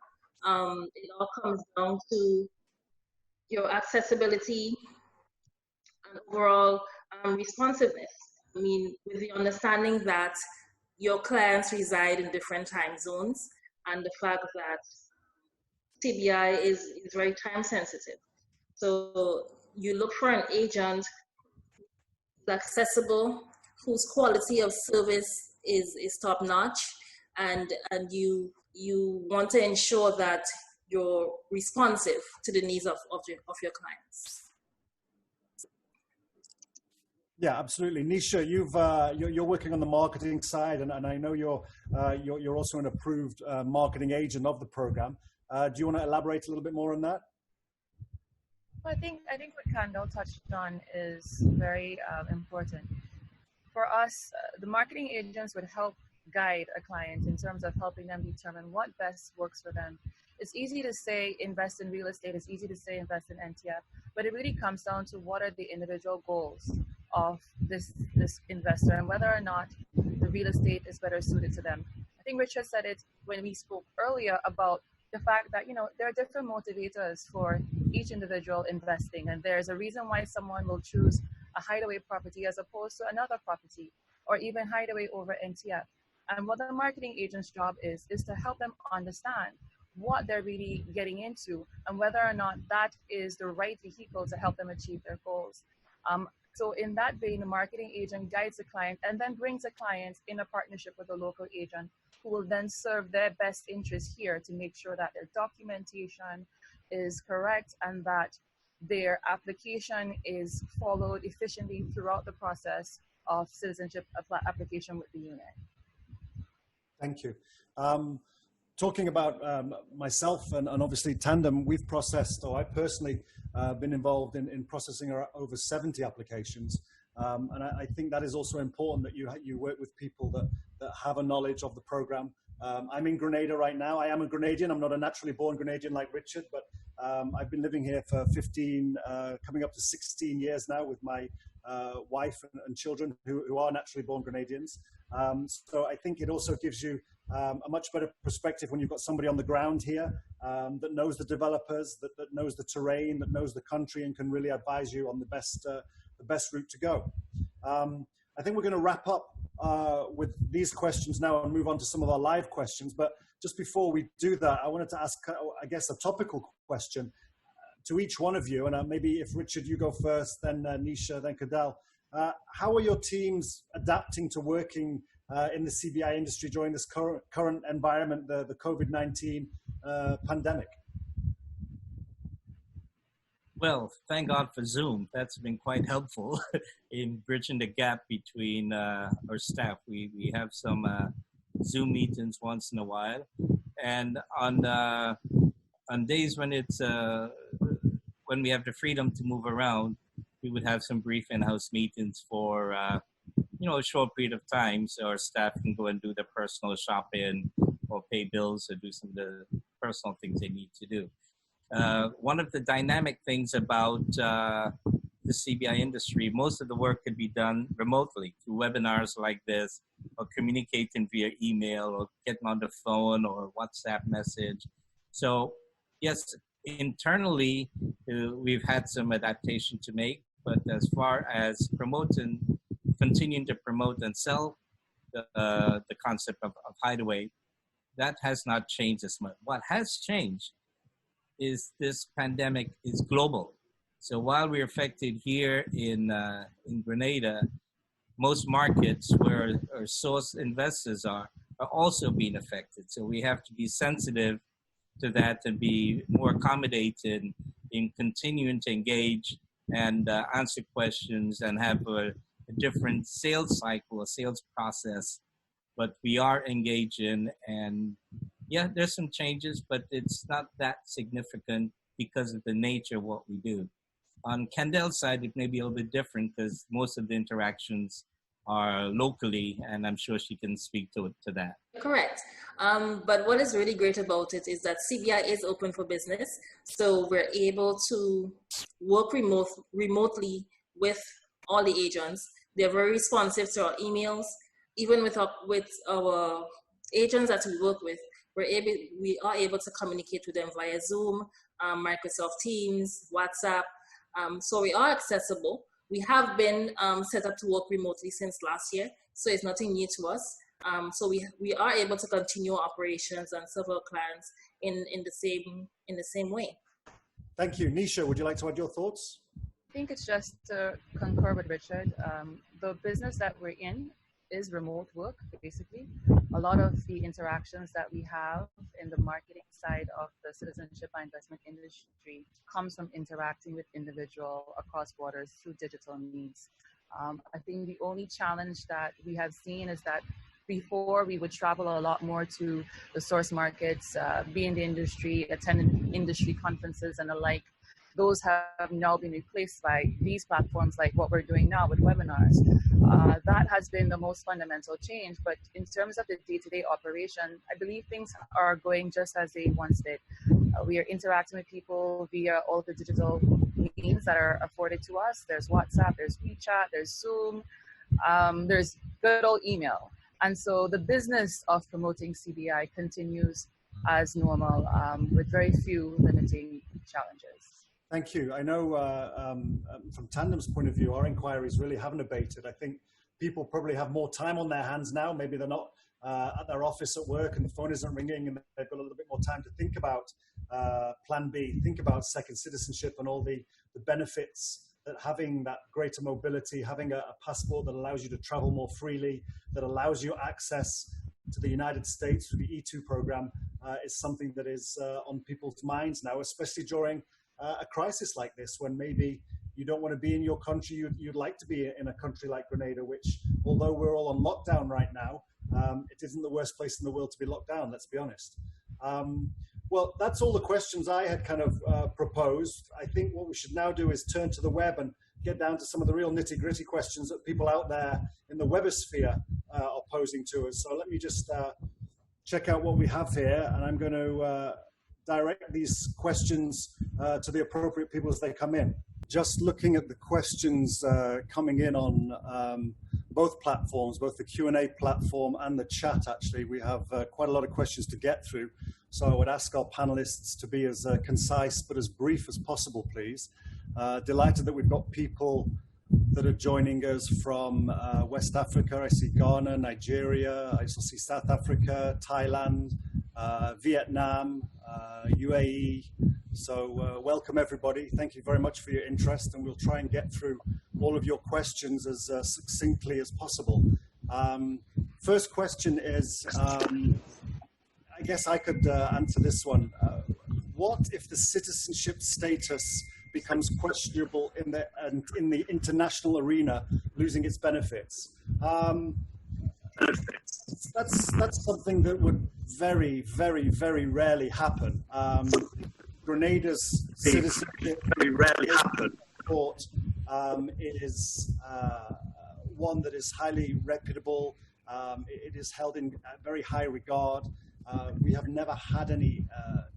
It all comes down to your accessibility and overall responsiveness. I mean, with the understanding that your clients reside in different time zones and the fact that CBI is very time sensitive. So you look for an agent who's accessible, whose quality of service is top notch, and you want to ensure that you're responsive to the needs of your clients. Yeah, absolutely. Nisha, you're working on the marketing side, and I know you're also an approved marketing agent of the program. Do you want to elaborate a little bit more on that? Well, I think what Candelle touched on is very important. For us, the marketing agents would help guide a client in terms of helping them determine what best works for them. It's easy to say invest in real estate, it's easy to say invest in NTF, but it really comes down to what are the individual goals of this investor and whether or not the real estate is better suited to them. I think Richard said it when we spoke earlier about the fact that, there are different motivators for each individual investing, and there's a reason why someone will choose a Hideaway property as opposed to another property, or even Hideaway over NTF. And what the marketing agent's job is to help them understand what they're really getting into and whether or not that is the right vehicle to help them achieve their goals. So in that vein, the marketing agent guides the client and then brings the client in a partnership with a local agent who will then serve their best interests here to make sure that their documentation is correct and that their application is followed efficiently throughout the process of citizenship application with the unit. Thank you. Talking about myself and obviously Tandem, we've processed, or I personally been involved in processing over 70 applications. And I think that is also important that you work with people that have a knowledge of the program. I'm in Grenada right now. I am a Grenadian. I'm not a naturally born Grenadian like Richard, but I've been living here for 15, coming up to 16 years now with my wife and children who are naturally born Grenadians. So I think it also gives you a much better perspective when you've got somebody on the ground here that knows the developers, that knows the terrain, that knows the country, and can really advise you on the best route to go. I think we're going to wrap up with these questions now and move on to some of our live questions. But just before we do that, I wanted to ask, I guess, a topical question to each one of you. And maybe if Richard, you go first, then Nisha, then Candelle. How are your teams adapting to working in the CBI industry during this current environment, the COVID-19 pandemic? Well, thank God for Zoom. That's been quite helpful in bridging the gap between our staff. We have some Zoom meetings once in a while, and on days when it's when we have the freedom to move around, we would have some brief in-house meetings for a short period of time, so our staff can go and do their personal shopping or pay bills or do some of the personal things they need to do. One of the dynamic things about the CBI industry, most of the work could be done remotely through webinars like this, or communicating via email, or getting on the phone or WhatsApp message. So yes, internally, we've had some adaptation to make, but as far as continuing to promote and sell the concept of Hideaway, that has not changed as much. What has changed is this pandemic is global. So while we're affected here in Grenada, most markets where our source investors are also being affected. So we have to be sensitive to that and be more accommodated in continuing to engage and answer questions and have a different sales cycle, a sales process. But we are engaging, and yeah, there's some changes, but it's not that significant because of the nature of what we do. On Candelle's side, it may be a little bit different because most of the interactions are locally, and I'm sure she can speak to that. Correct. But what is really great about it is that CBI is open for business. So we're able to work remotely with all the agents. They're very responsive to our emails. Even with our agents that we work with, we are able to communicate with them via Zoom, Microsoft Teams, WhatsApp. So we are accessible. We have been set up to work remotely since last year, so it's nothing new to us. So we are able to continue operations and serve our clients in the same way. Thank you. Nisha, would you like to add your thoughts? I think it's just to concur with Richard. The business that we're in is remote work, basically. A lot of the interactions that we have in the marketing side of the citizenship and investment industry comes from interacting with individuals across borders through digital means. I think the only challenge that we have seen is that before we would travel a lot more to the source markets, be in the industry, attend industry conferences and the like. Those have now been replaced by these platforms like what we're doing now with webinars. That has been the most fundamental change, but in terms of the day-to-day operation, I believe things are going just as they once did. We are interacting with people via all the digital means that are afforded to us. There's WhatsApp, there's WeChat, there's Zoom, there's good old email. And so the business of promoting CBI continues as normal with very few limiting challenges. Thank you. I know from Tandem's point of view, our inquiries really haven't abated. I think people probably have more time on their hands now. Maybe they're not at their office at work and the phone isn't ringing and they've got a little bit more time to think about Plan B, think about second citizenship and all the benefits that having that greater mobility, having a passport that allows you to travel more freely, that allows you access to the United States through the E2 program is something that is on people's minds now, especially during a crisis like this, when maybe you don't want to be in your country, you'd like to be in a country like Grenada, which, although we're all on lockdown right now, it isn't the worst place in the world to be locked down, let's be honest. Well, that's all the questions I had kind of proposed. I think what we should now do is turn to the web and get down to some of the real nitty-gritty questions that people out there in the webosphere are posing to us. So let me just check out what we have here, and I'm going to direct these questions to the appropriate people as they come in. Just looking at the questions coming in on both platforms, both the Q&A platform and the chat, actually, we have quite a lot of questions to get through. So I would ask our panelists to be as concise but as brief as possible, please. Delighted that we've got people that are joining us from West Africa. I see Ghana, Nigeria, I also see South Africa, Thailand, Vietnam, UAE. So welcome everybody. Thank you very much for your interest, and we'll try and get through all of your questions as succinctly as possible. First question is, I guess I could answer this one. What if the citizenship status becomes questionable in the international arena, losing its benefits? That's something that would very, very, very rarely happen. Grenada's citizenship support is one that is highly reputable. It is held in very high regard. We have never had any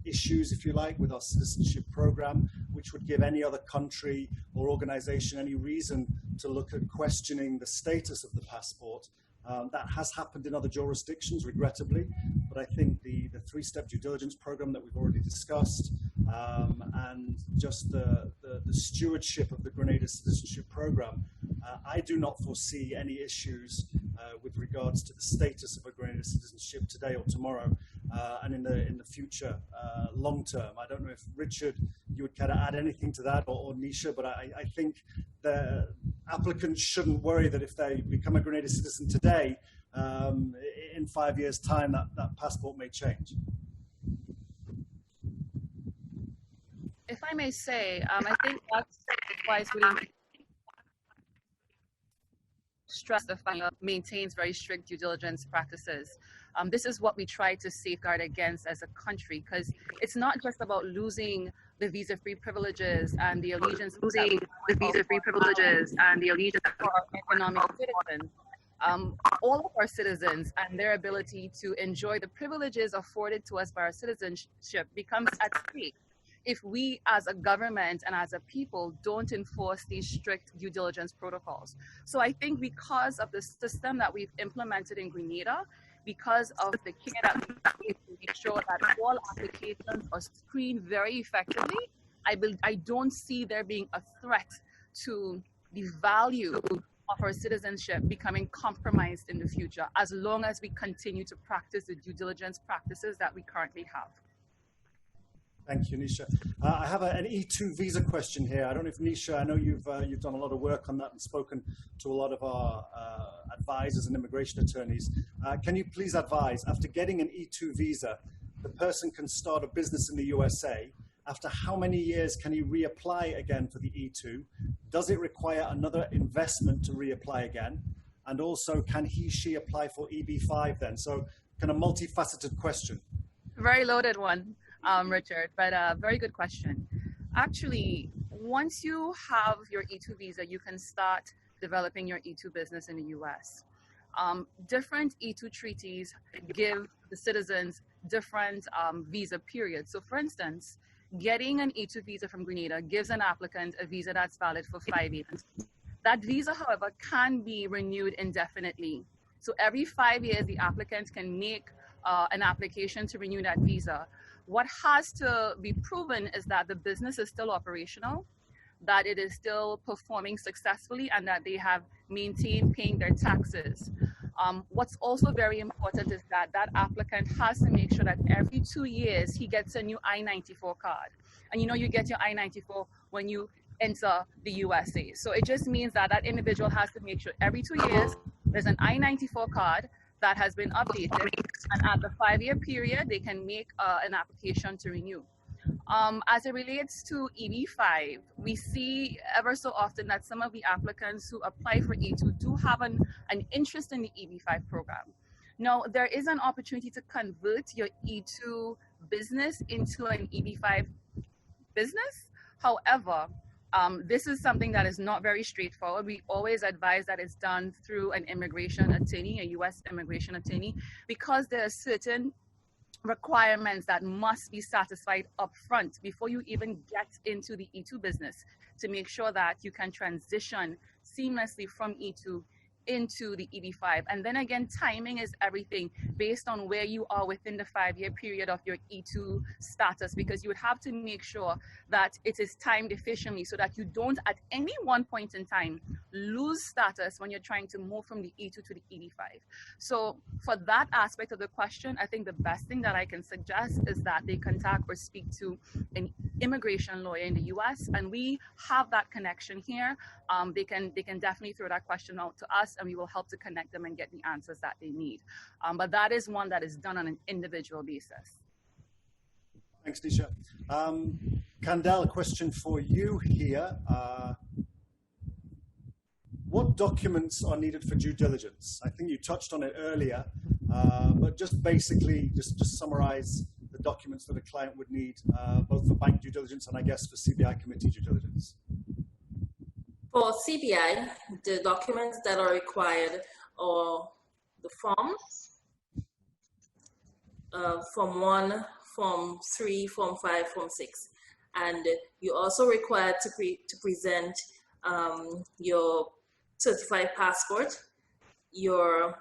issues, if you like, with our citizenship program, which would give any other country or organization any reason to look at questioning the status of the passport. That has happened in other jurisdictions, regrettably, but I think the three-step due diligence program that we've already discussed, and just the stewardship of the Grenada Citizenship Program, I do not foresee any issues with regards to the status of a Grenada citizenship today or tomorrow, and in the future, long term. I don't know if Richard, you would kind of add anything to that, or Nisha, but I think the applicants shouldn't worry that if they become a Grenada citizen today, in 5 years' time, that passport may change. If I may say, I think that's why it's really stress the file maintains very strict due diligence practices. This is what we try to safeguard against as a country, because it's not just about losing the visa-free privileges and the allegiance for our economic citizens. All of our citizens and their ability to enjoy the privileges afforded to us by our citizenship becomes at stake if we as a government and as a people don't enforce these strict due diligence protocols. So I think because of the system that we've implemented in Grenada, because of the care that we take to make sure that all applications are screened very effectively, I don't see there being a threat to the value of our citizenship becoming compromised in the future, as long as we continue to practice the due diligence practices that we currently have. Thank you, Nisha. I have an E2 visa question here. I don't know if Nisha, I know you've done a lot of work on that and spoken to a lot of our advisors and immigration attorneys. Can you please advise, after getting an E2 visa, the person can start a business in the USA. After how many years can he reapply again for the E2? Does it require another investment to reapply again? And also, can she apply for EB5 then? So kind of multifaceted question. Very loaded one. Richard, but a very good question. Actually, once you have your E2 visa, you can start developing your E2 business in the US. Different E2 treaties give the citizens different visa periods. So for instance, getting an E2 visa from Grenada gives an applicant a visa that's valid for 5 years. That visa, however, can be renewed indefinitely. So every 5 years, the applicant can make an application to renew that visa. What has to be proven is that the business is still operational, that it is still performing successfully, and that they have maintained paying their taxes. What's also very important is that that applicant has to make sure that every 2 years he gets a new I-94 card. And you know, you get your I-94 when you enter the USA. So it just means that that individual has to make sure every 2 years there's an I-94 card that has been updated, and at the 5-year period, they can make an application to renew. As it relates to EB5, we see ever so often that some of the applicants who apply for E2 do have an interest in the EB5 program. Now, there is an opportunity to convert your E2 business into an EB5 business. However, this is something that is not very straightforward. We always advise that it's done through an immigration attorney, a US immigration attorney, because there are certain requirements that must be satisfied up front before you even get into the E2 business to make sure that you can transition seamlessly from E2 into the EB5. And then again, timing is everything based on where you are within the 5-year period of your E2 status, because you would have to make sure that it is timed efficiently so that you don't at any one point in time lose status when you're trying to move from the E2 to the EB5. So for that aspect of the question, I think the best thing that I can suggest is that they contact or speak to an immigration lawyer in the US, and we have that connection here. They can definitely throw that question out to us, and we will help to connect them and get the answers that they need. But that is one that is done on an individual basis. Thanks, Nisha. Candelle, a question for you here. What documents are needed for due diligence? I think you touched on it earlier, but just basically, just summarize the documents that a client would need, both for bank due diligence and I guess for CBI committee due diligence. For CBI, the documents that are required are the forms, Form 1, Form 3, Form 5, Form 6. And you're also required to present your certified passport, your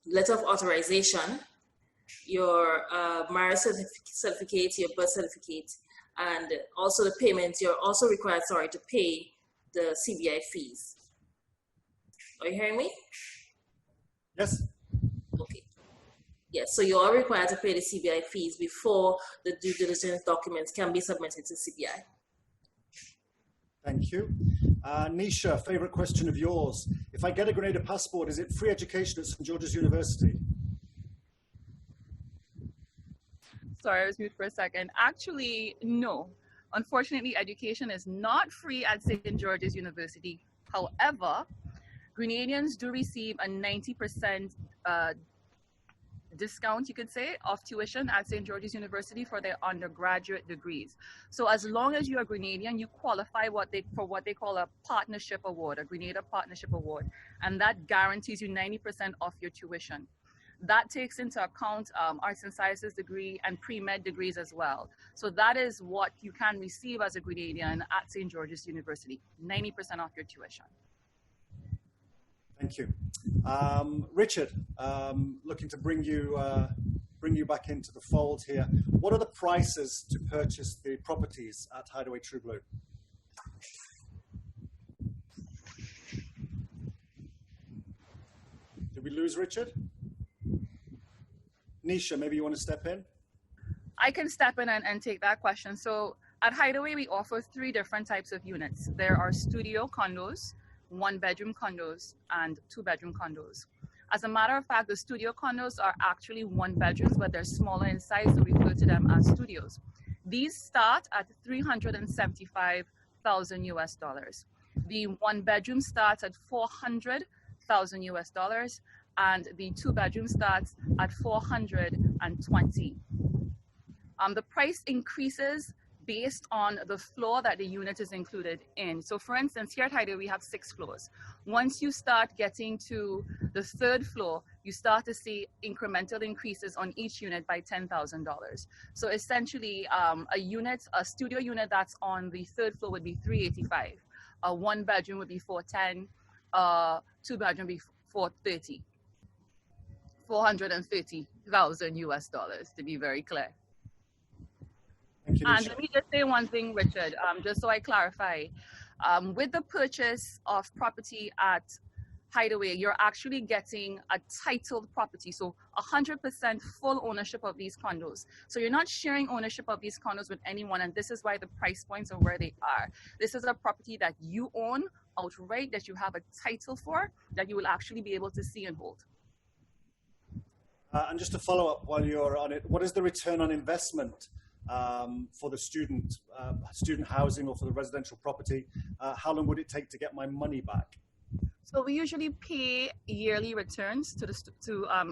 letter of authorization, your marriage certificate, your birth certificate, and also the payments. You're also required, to pay the CBI fees. Are you hearing me? Yes. Okay. Yes, so you are required to pay the CBI fees before the due diligence documents can be submitted to CBI. Thank you. Nisha, favorite question of yours. If I get a Grenada passport, is it free education at St. George's University? Sorry, I was mute for a second. Actually, no. Unfortunately, education is not free at St. George's University. However, Grenadians do receive a 90% discount, you could say, of tuition at St. George's University for their undergraduate degrees. So as long as you're a Grenadian, you qualify for what they call a partnership award, a Grenada Partnership Award, and that guarantees you 90% off your tuition. That takes into account arts and sciences degree and pre-med degrees as well. So that is what you can receive as a Grenadian at St. George's University, 90% off your tuition. Thank you. Richard, looking to bring you back into the fold here. What are the prices to purchase the properties at Hideaway True Blue? Did we lose Richard? Nisha, maybe you want to step in? I can step in and take that question. So at Hideaway, we offer 3 different types of units. There are studio condos, 1-bedroom condos, and 2-bedroom condos. As a matter of fact, the studio condos are actually 1 bedrooms, but they're smaller in size, so we refer to them as studios. These start at $375,000 US. The 1-bedroom starts at $400,000 US, and the 2-bedroom starts at $420,000. The price increases based on the floor that the unit is included in. So for instance, here at Hideaway, we have 6 floors. Once you start getting to the 3rd floor, you start to see incremental increases on each unit by $10,000. So essentially, a studio unit that's on the 3rd floor would be $385,000. A 1-bedroom would be $410,000. 2-bedroom would be $430,000. $430,000 US, to be very clear. Thank you, And let me just say one thing, Richard, just so I clarify. With the purchase of property at Hideaway, you're actually getting a titled property, so 100% full ownership of these condos. So you're not sharing ownership of these condos with anyone, and this is why the price points are where they are. This is a property that you own outright, that you have a title for, that you will actually be able to see and hold. And just to follow up while you're on it, what is the return on investment for the student housing or for the residential property? How long would it take to get my money back? So we usually pay yearly returns to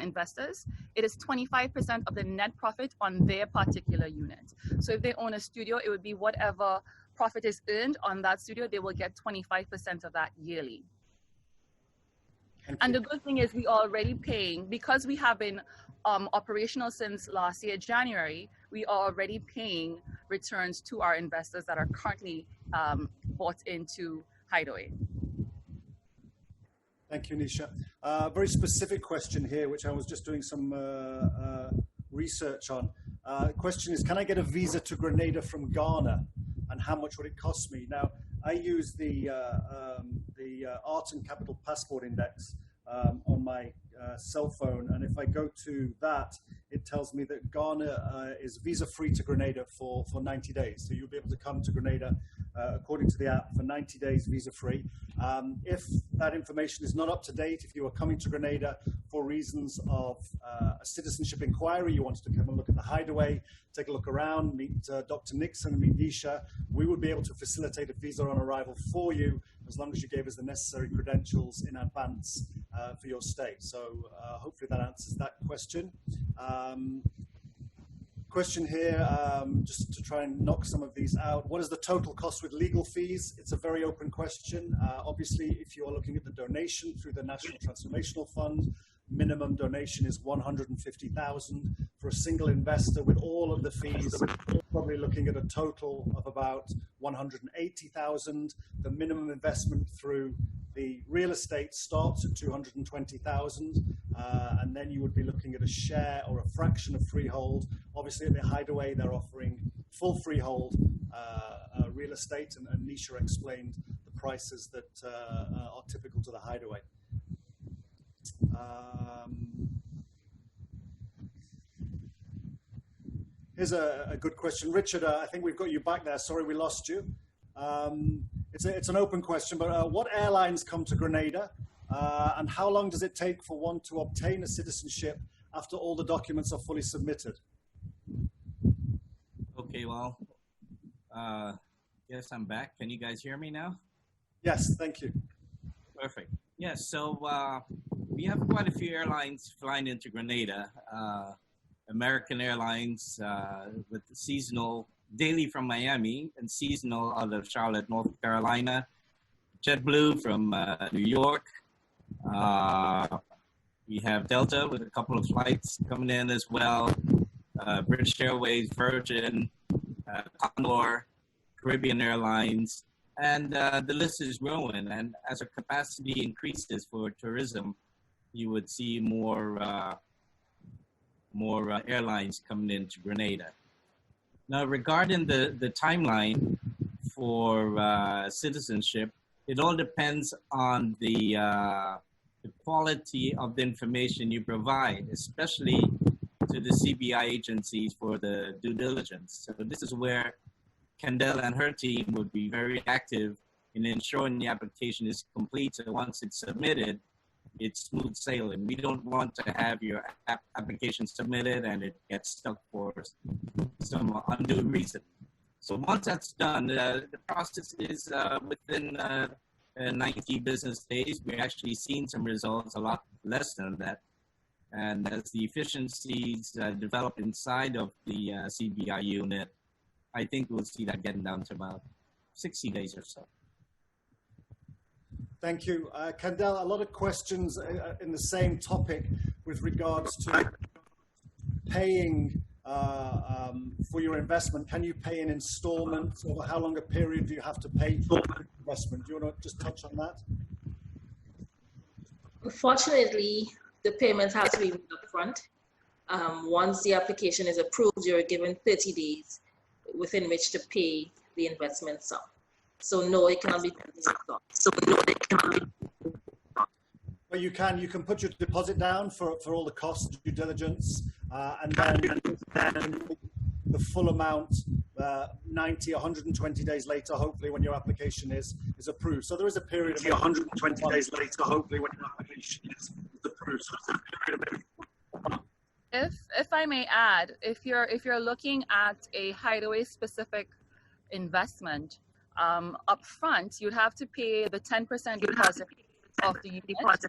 investors. It is 25% of the net profit on their particular unit. So if they own a studio, it would be whatever profit is earned on that studio, they will get 25% of that yearly. And the good thing is we are already paying, because we have been operational since last year, January, we are already paying returns to our investors that are currently bought into Hideaway. Thank you, Nisha. Very specific question here, which I was just doing some research on. Question is, can I get a visa to Grenada from Ghana, and how much would it cost me? Now, I use the Art and Capital Passport Index on my cell phone, and if I go to that, it tells me that Ghana is visa-free to Grenada for 90 days. So you'll be able to come to Grenada, according to the app, for 90 days visa-free. If that information is not up to date, if you are coming to Grenada for reasons of a citizenship inquiry, you wanted to come and look at the Hideaway, take a look around, meet Dr. Nixon, meet Nisha, we would be able to facilitate a visa on arrival for you as long as you gave us the necessary credentials in advance for your stay. So hopefully that answers that question. Question here, just to try and knock some of these out. What is the total cost with legal fees? It's a very open question. Obviously, if you are looking at the donation through the National Transformational Fund, minimum donation is $150,000 for a single investor. With all of the fees, probably looking at a total of about $180,000. The minimum investment through the real estate starts at $220,000, and then you would be looking at a share or a fraction of freehold. Obviously, at the Hideaway, they're offering full freehold real estate, and Nisha explained the prices that are typical to the Hideaway. Here's a good question. Richard, I think we've got you back there. Sorry we lost you. It's an open question, but what airlines come to Grenada, and how long does it take for one to obtain a citizenship after all the documents are fully submitted? Okay, well, yes, I'm back. Can you guys hear me now? Yes, thank you. Perfect. Yes, so we have quite a few airlines flying into Grenada. American Airlines with the seasonal daily from Miami and seasonal out of Charlotte, North Carolina. JetBlue from New York. We have Delta with a couple of flights coming in as well. British Airways, Virgin, Condor, Caribbean Airlines, and the list is growing. And as our capacity increases for tourism, you would see more airlines coming into Grenada. Now, regarding the timeline for citizenship, it all depends on the quality of the information you provide, especially to the CBI agencies for the due diligence. So this is where Candelle and her team would be very active in ensuring the application is complete. So once it's submitted, it's smooth sailing. We don't want to have your application submitted and it gets stuck for some undue reason. So once that's done, the process is within 90 business days. We're actually seeing some results a lot less than that. And as the efficiencies develop inside of the CBI unit, I think we'll see that getting down to about 60 days or so. Thank you. Candelle, a lot of questions in the same topic with regards to paying for your investment. Can you pay in installments? Over how long a period do you have to pay for investment? Do you want to just touch on that? Unfortunately, the payment has to be made upfront. Once the application is approved, you're given 30 days within which to pay the investment sum. So no, it cannot be done in installments. But you can put your deposit down for all the costs, due diligence, and then the full amount 90, 120 days later, hopefully, when your application is approved. So there is a period of 120 days later, hopefully, when your application is approved. So there's a period of if I may add, if you're looking at a Hideaway specific investment, up front, you'd have to pay the 10% deposit of the unit,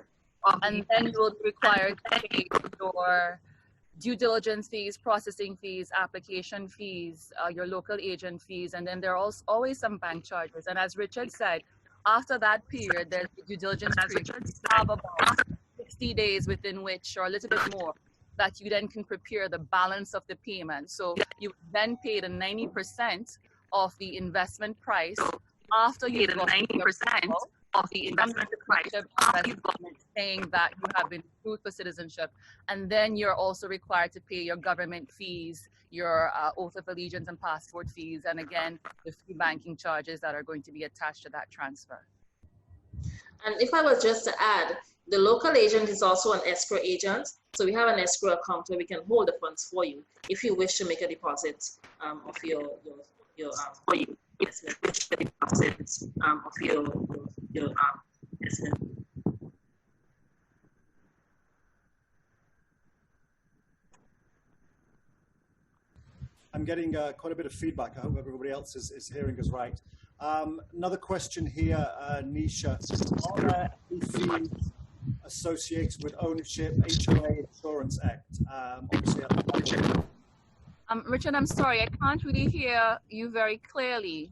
and then you will be required to pay your due diligence fees, processing fees, application fees, your local agent fees, and then there are always some bank charges. And as Richard said, after that period, there's the due diligence period. You have about 60 days within which, or a little bit more, that you then can prepare the balance of the payment. So you then pay the 90% of the investment price after you've got 90%, of the investment-grenada saying that you have been approved for citizenship, and then you're also required to pay your government fees, your oath of allegiance and passport fees, and again, the few banking charges that are going to be attached to that transfer. And if I was just to add, the local agent is also an escrow agent. So we have an escrow account where we can hold the funds for you if you wish to make a deposit of your investment. I'm getting quite a bit of feedback. I hope everybody else is hearing us right. Another question here, Nisha. Are there any fees associated with ownership, HOA Insurance Act? Richard, I'm sorry, I can't really hear you very clearly.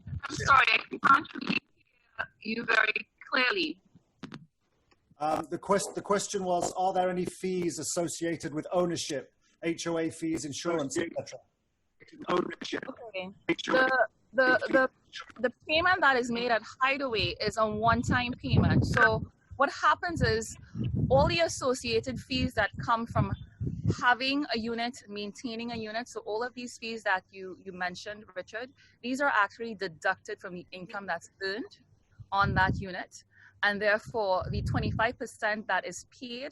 The question was, are there any fees associated with ownership, HOA fees, insurance, etc.? Okay. The payment that is made at Hideaway is a one-time payment. So what happens is all the associated fees that come from having a unit, maintaining a unit, so all of these fees that you mentioned, Richard, these are actually deducted from the income that's earned on that unit. And therefore, the 25% that is paid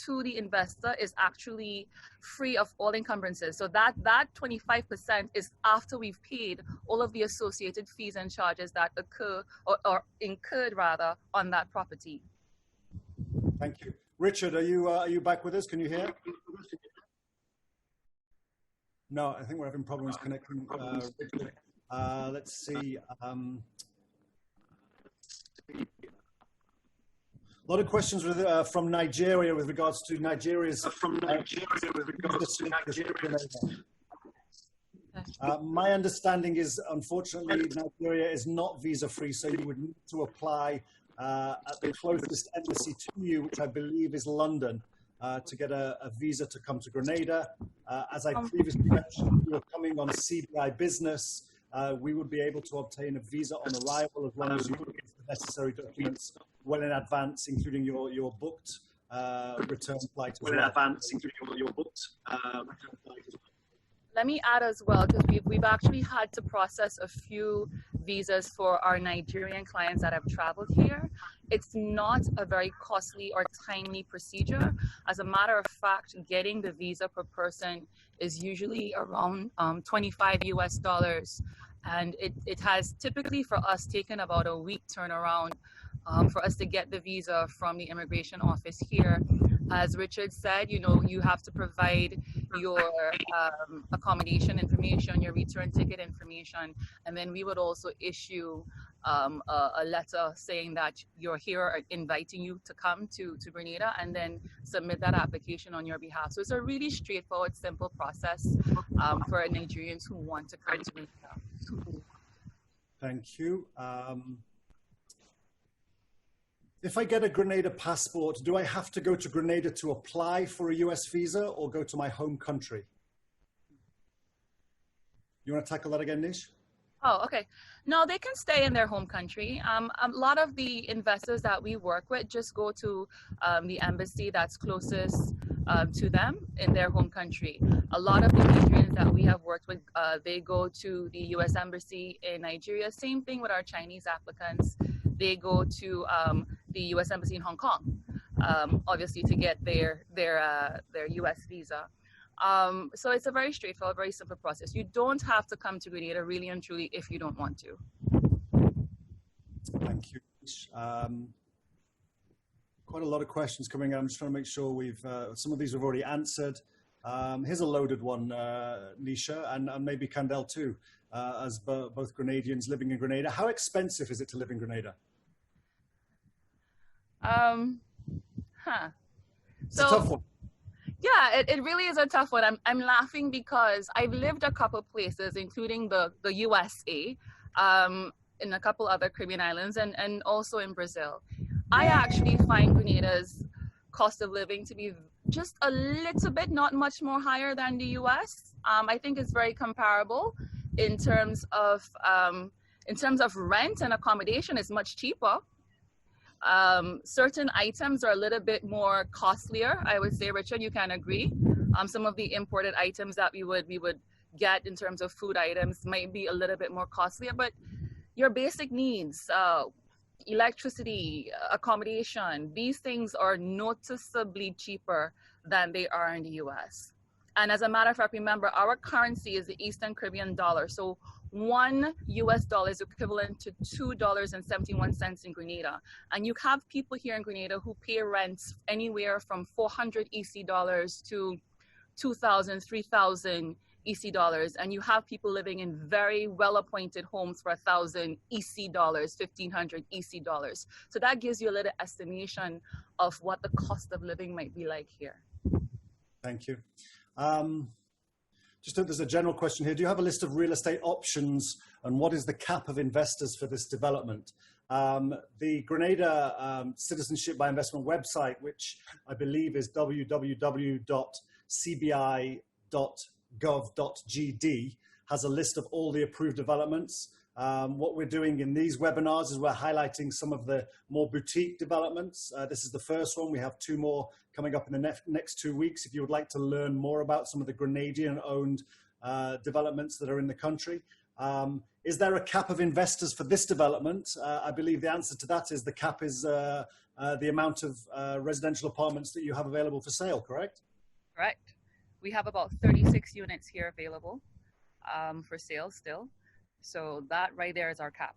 to the investor is actually free of all encumbrances. So that 25% is after we've paid all of the associated fees and charges that occur or incurred rather on that property. Thank you. Richard, are you back with us? Can you hear? No, I think we're having problems connecting. Richard. Let's see. A lot of questions from Nigeria with regards to Nigeria's. My understanding is, unfortunately, Nigeria is not visa-free, so you would need to apply at the closest embassy to you, which I believe is London, to get a visa to come to Grenada. As I previously mentioned, we were coming on a CBI business. We would be able to obtain a visa on arrival as long as you put the necessary documents well in advance, including your booked return flight as well. Let me add as well, because we've actually had to process a few visas for our Nigerian clients that have traveled here. It's not a very costly or timely procedure. As a matter of fact, getting the visa per person is usually around $25 US. And it has typically for us taken about a week turnaround for us to get the visa from the immigration office here. As Richard said, you have to provide your accommodation information, your return ticket information, and then we would also issue a letter saying that you're here, inviting you to come to Grenada, and then submit that application on your behalf. So it's a really straightforward, simple process for Nigerians who want to come to Grenada. Thank you. If I get a Grenada passport, do I have to go to Grenada to apply for a US visa or go to my home country? You want to tackle that again, Nish? Oh, okay. No, they can stay in their home country. A lot of the investors that we work with just go to the embassy that's closest to them in their home country. A lot of the Nigerians that we have worked with, they go to the US Embassy in Nigeria. Same thing with our Chinese applicants. They go to the US Embassy in Hong Kong, obviously to get their US visa. So it's a very straightforward, very simple process. You don't have to come to Grenada really and truly if you don't want to. Thank you. Quite a lot of questions coming in. I'm just trying to make sure some of these we've already answered. Here's a loaded one, Nisha, and maybe Candelle too, as both Grenadians living in Grenada. How expensive is it to live in Grenada? It's a tough one. Yeah, it really is a tough one. I'm laughing because I've lived a couple places, including the USA, in a couple other Caribbean islands, and also in Brazil. I actually find Grenada's cost of living to be just a little bit, not much more higher than the US. I think it's very comparable in terms of rent and accommodation is much cheaper. Certain items are a little bit more costlier. I would say, Richard, you can agree. Some of the imported items that we would get in terms of food items might be a little bit more costlier, but your basic needs, electricity, accommodation, these things are noticeably cheaper than they are in the US. And as a matter of fact, remember, our currency is the Eastern Caribbean dollar. So $1 is equivalent to $2.71 in Grenada. And you have people here in Grenada who pay rents anywhere from 400 EC dollars to 2,000, 3,000 EC dollars. And you have people living in very well-appointed homes for 1,000 EC dollars, 1,500 EC dollars. So that gives you a little estimation of what the cost of living might be like here. Thank you. There's a general question here. Do you have a list of real estate options and what is the cap of investors for this development? The Grenada Citizenship by Investment website, which I believe is www.cbi.gov.gd, has a list of all the approved developments. What we're doing in these webinars is we're highlighting some of the more boutique developments. This is the first one. We have 2 more coming up in the next 2 weeks. If you would like to learn more about some of the Grenadian-owned developments that are in the country. Is there a cap of investors for this development? I believe the answer to that is the cap is the amount of residential apartments that you have available for sale, correct? Correct. We have about 36 units here available for sale still. So that right there is our cap,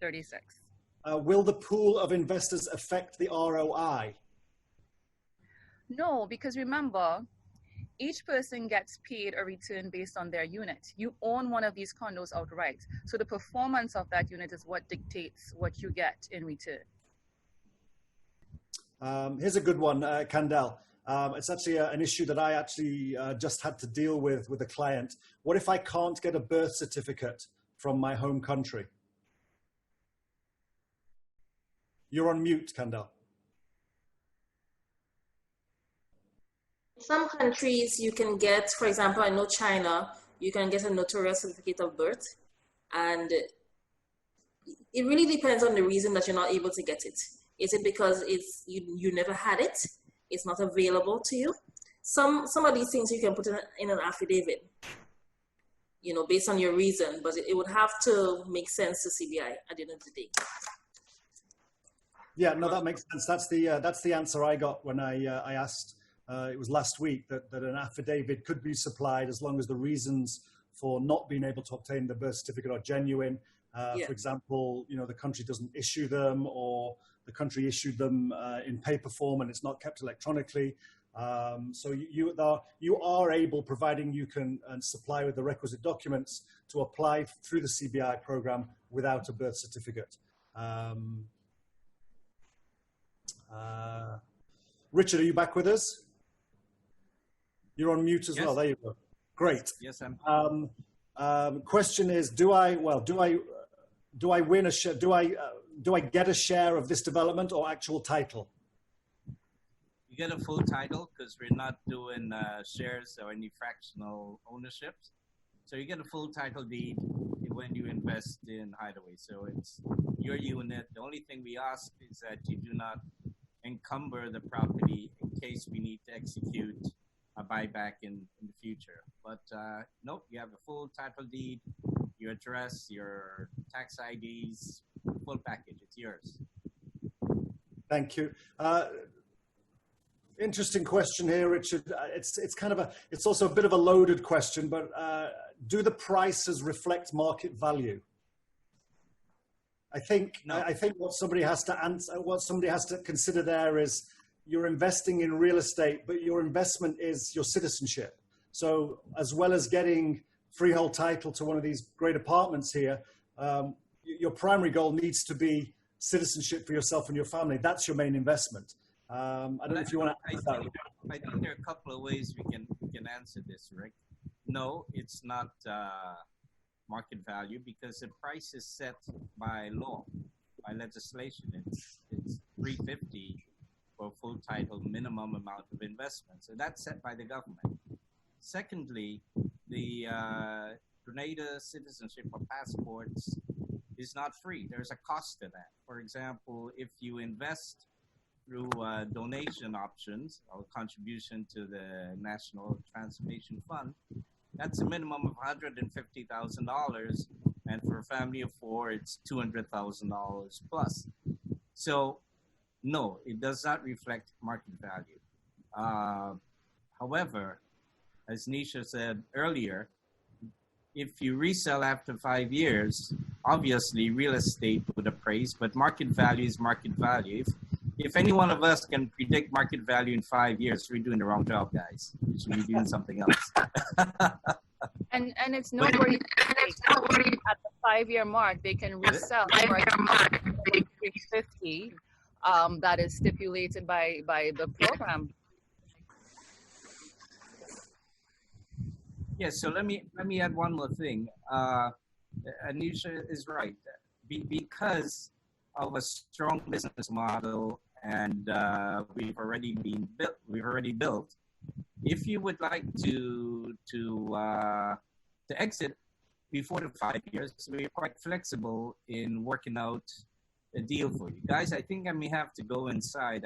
36. Will the pool of investors affect the ROI? No, because remember, each person gets paid a return based on their unit. You own one of these condos outright. So the performance of that unit is what dictates what you get in return. Here's a good one, Candelle. It's actually an issue that I actually just had to deal with a client. What if I can't get a birth certificate from my home country? You're on mute, Candelle. Some countries you can get, for example, I know China, you can get a notarial certificate of birth, and it really depends on the reason that you're not able to get it. Is it because you never had it? It's not available to you? Some of these things you can put in an affidavit, you know, based on your reason, but it would have to make sense to CBI at the end of the day. Yeah, no, that makes sense. That's the answer I got when I asked. It was last week that an affidavit could be supplied as long as the reasons for not being able to obtain the birth certificate are genuine. For example, you know, the country doesn't issue them, or the country issued them in paper form and it's not kept electronically. So you are able, providing you can supply with the requisite documents, to apply through the CBI program without a birth certificate. Richard, are you back with us? You're on mute as well. There you go. Great. Yes, I'm. Question is, do I win a share? Do I get a share of this development or actual title? You get a full title because we're not doing shares or any fractional ownerships. So you get a full title deed when you invest in Hideaway. So it's your unit. The only thing we ask is that you do not encumber the property in case we need to execute a buyback in the future. But nope, you have a full title deed, your address, your tax IDs, full package. It's yours. Thank you. Interesting question here, Richard. It's also a bit of a loaded question, but do the prices reflect market value? I think what somebody has to answer, what somebody has to consider there is, you're investing in real estate, but your investment is your citizenship. So as well as getting freehold title to one of these great apartments here, your primary goal needs to be citizenship for yourself and your family. That's your main investment. I don't know if you want to answer that. I think there are a couple of ways we can answer this, Rick. No, it's not market value because the price is set by law, by legislation. It's $350 for full title minimum amount of investment. So that's set by the government. Secondly, the Grenada Citizenship or passports is not free. There's a cost to that. For example, if you invest through donation options or contribution to the National Transformation Fund, that's a minimum of $150,000, and for a family of 4, it's $200,000 plus. So, no, it does not reflect market value. However, as Nisha said earlier, if you resell after 5 years, obviously real estate would appraise, but market value is market value. If any one of us can predict market value in 5 years, we're doing the wrong job, guys. We should be doing something else. And it's noteworthy at the 5-year mark, they can resell for $350. That is stipulated by the program. Yes, so let me add one more thing. Anisha is right. Because of a strong business model and we've already built. If you would like to exit before the 5 years, we're quite flexible in working out a deal for you guys. I think I may have to go inside.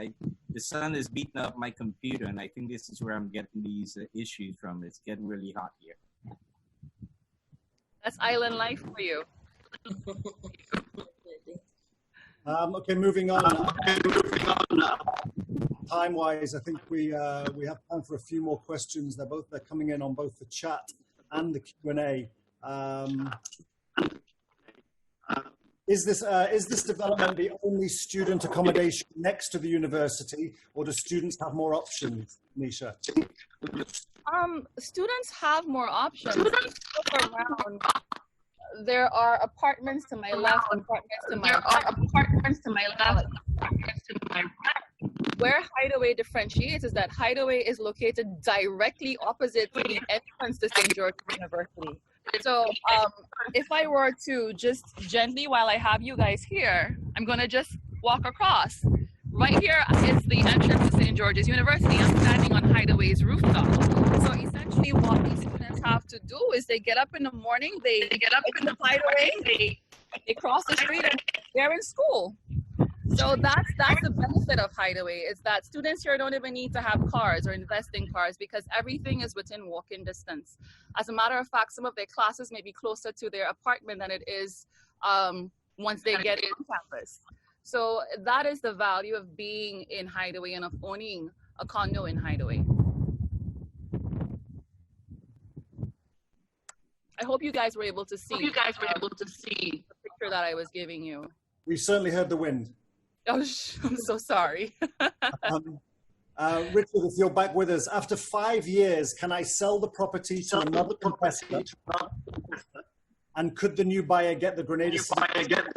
The sun is beating up my computer, and I think this is where I'm getting these issues from. It's getting really hot here. That's island life for you. Okay, moving on. Time-wise, I think we have time for a few more questions. They're coming in on both the chat and the Q&A. Is this development the only student accommodation next to the university, or do students have more options, Nisha? Students have more options. If you look around, there are apartments to my left, apartments to my right. Where Hideaway differentiates is that Hideaway is located directly opposite to the entrance to St. George University. So if I were to just gently, while I have you guys here, I'm going to just walk across. Right here is the entrance to St. George's University. I'm standing on Hideaway's rooftop. So essentially what these students have to do is they get up in the morning, they get up in the Hideaway, they cross the street, and they're in school. So that's the benefit of Hideaway, is that students here don't even need to have cars or invest in cars because everything is within walking distance. As a matter of fact, some of their classes may be closer to their apartment than it is once they get on campus. So that is the value of being in Hideaway and of owning a condo in Hideaway. I hope you guys were able to see the picture that I was giving you. We certainly heard the wind. Oh, I'm so sorry. Richard, if you're back with us, after 5 years, can I sell the property to another investor? And could the new buyer get the Grenada Citizenship?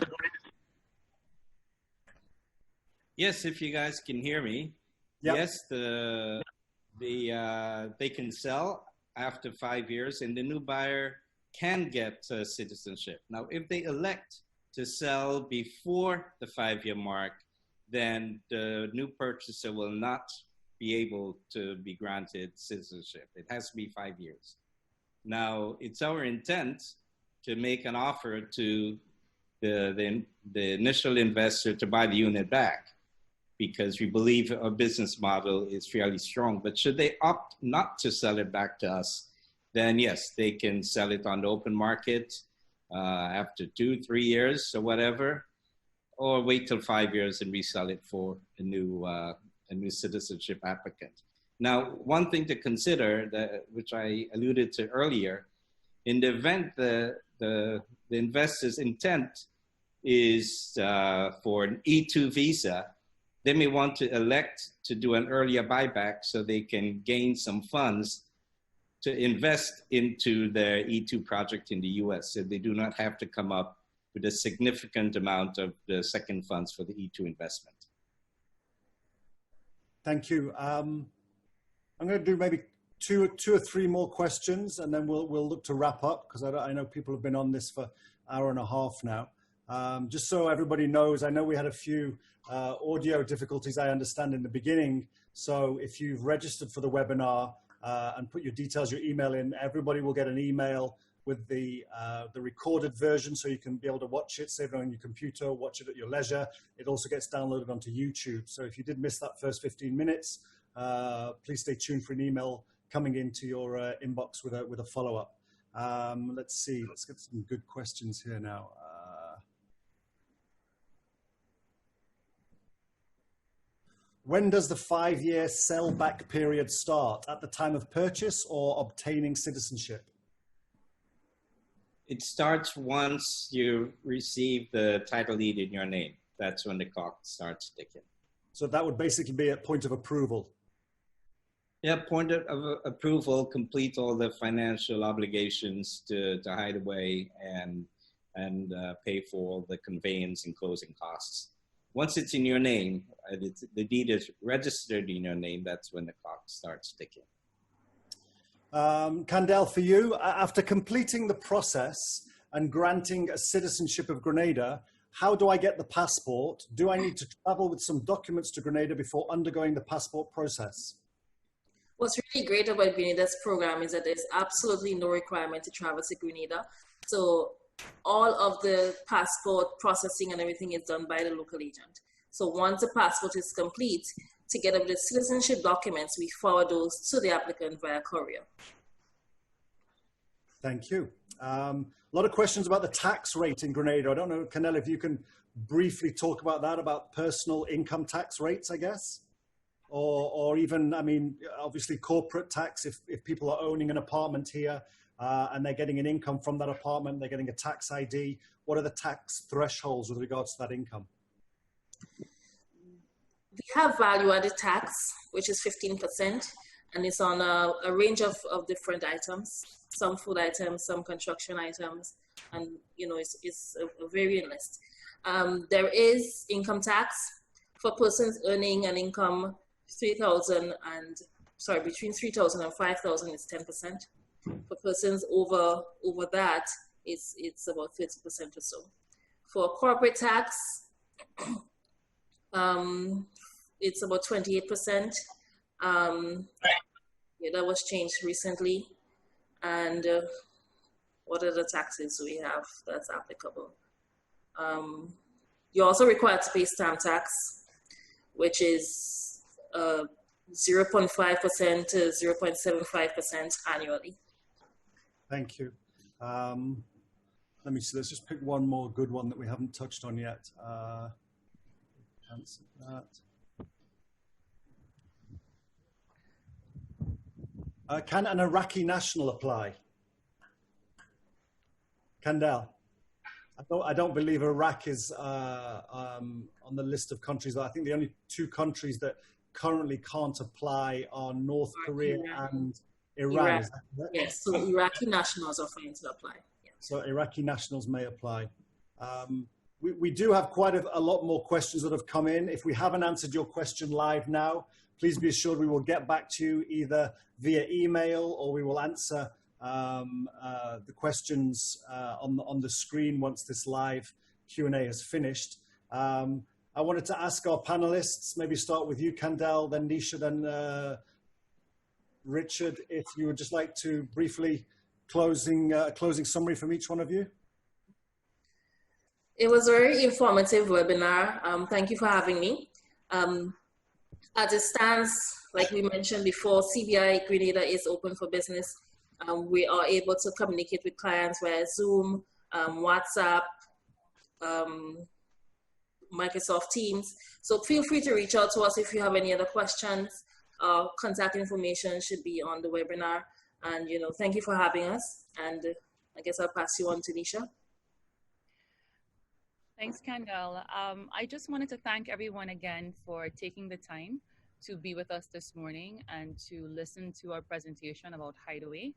Yes, if you guys can hear me. Yep. Yes, they can sell after 5 years, and the new buyer can get citizenship. Now, if they elect to sell before the 5-year mark, then the new purchaser will not be able to be granted citizenship. It has to be 5 years. Now, it's our intent to make an offer to the initial investor to buy the unit back, because we believe our business model is fairly strong. But should they opt not to sell it back to us, then yes, they can sell it on the open market after 2-3 years or whatever, or wait till 5 years and resell it for a new citizenship applicant. Now, one thing to consider, which I alluded to earlier, in the event the investor's intent is for an E2 visa, they may want to elect to do an earlier buyback so they can gain some funds to invest into their E2 project in the US, so they do not have to come up with a significant amount of the second funds for the E2 investment. Thank you. I'm going to do maybe two or three more questions, and then we'll look to wrap up, because I know people have been on this for an hour and a half now. Just so everybody knows, I know we had a few audio difficulties, I understand, in the beginning. So if you've registered for the webinar and put your details, your email in, everybody will get an email with the recorded version, so you can be able to watch it, save it on your computer, watch it at your leisure. It also gets downloaded onto YouTube. So if you did miss that first 15 minutes, please stay tuned for an email coming into your inbox with a follow-up. Let's see, let's get some good questions here now. When does the 5-year sell-back period start? At the time of purchase or obtaining citizenship? It starts once you receive the title deed in your name. That's when the clock starts ticking. So that would basically be at point of approval. Yeah, point of approval, complete all the financial obligations to Hideaway and pay for all the conveyance and closing costs. Once it's in your name, the deed is registered in your name, that's when the clock starts ticking. Candelle, for you, after completing the process and granting a citizenship of Grenada, how do I get the passport? Do I need to travel with some documents to Grenada before undergoing the passport process? What's really great about Grenada's program is that there's absolutely no requirement to travel to Grenada. So all of the passport processing and everything is done by the local agent. So once the passport is complete, together with the citizenship documents, we forward those to the applicant via courier. Thank you. A lot of questions about the tax rate in Grenada. I don't know, Candelle, if you can briefly talk about that, about personal income tax rates, I guess, or even, I mean, obviously corporate tax, if people are owning an apartment here, and they're getting an income from that apartment, they're getting a tax ID. What are the tax thresholds with regards to that income? We have value-added tax, which is 15%, and it's on a range of different items, some food items, some construction items, and it's a varying list. There is income tax for persons earning an income between 3,000 and 5,000 is 10%. For persons over that, it's about 30% or so. For corporate tax, it's about 28%. Yeah, that was changed recently. And what are the taxes we have that's applicable? You're also required to pay stamp tax, which is 0.5% to 0.75% annually. Thank you. Let me see, let's just pick one more good one that we haven't touched on yet. Answer that. Can an Iraqi national apply? Candelle? I don't believe Iraq is on the list of countries. I think the only 2 countries that currently can't apply are North Korea and Iran. Yes, so Iraqi nationals are fine to apply. Yeah. So Iraqi nationals may apply. We do have quite a lot more questions that have come in. If we haven't answered your question live now, please be assured we will get back to you either via email or we will answer the questions on the screen once this live Q&A is finished. I wanted to ask our panelists, maybe start with you, Candelle, then Nisha, then Richard, if you would just like to briefly closing summary from each one of you. It was a very informative webinar. Thank you for having me. As it stands, like we mentioned before, CBI Grenada is open for business. We are able to communicate with clients via Zoom, WhatsApp, Microsoft Teams. So feel free to reach out to us if you have any other questions. Our contact information should be on the webinar. And, thank you for having us. And I guess I'll pass you on to Nisha. Thanks, Candelle. I just wanted to thank everyone again for taking the time to be with us this morning and to listen to our presentation about Hideaway.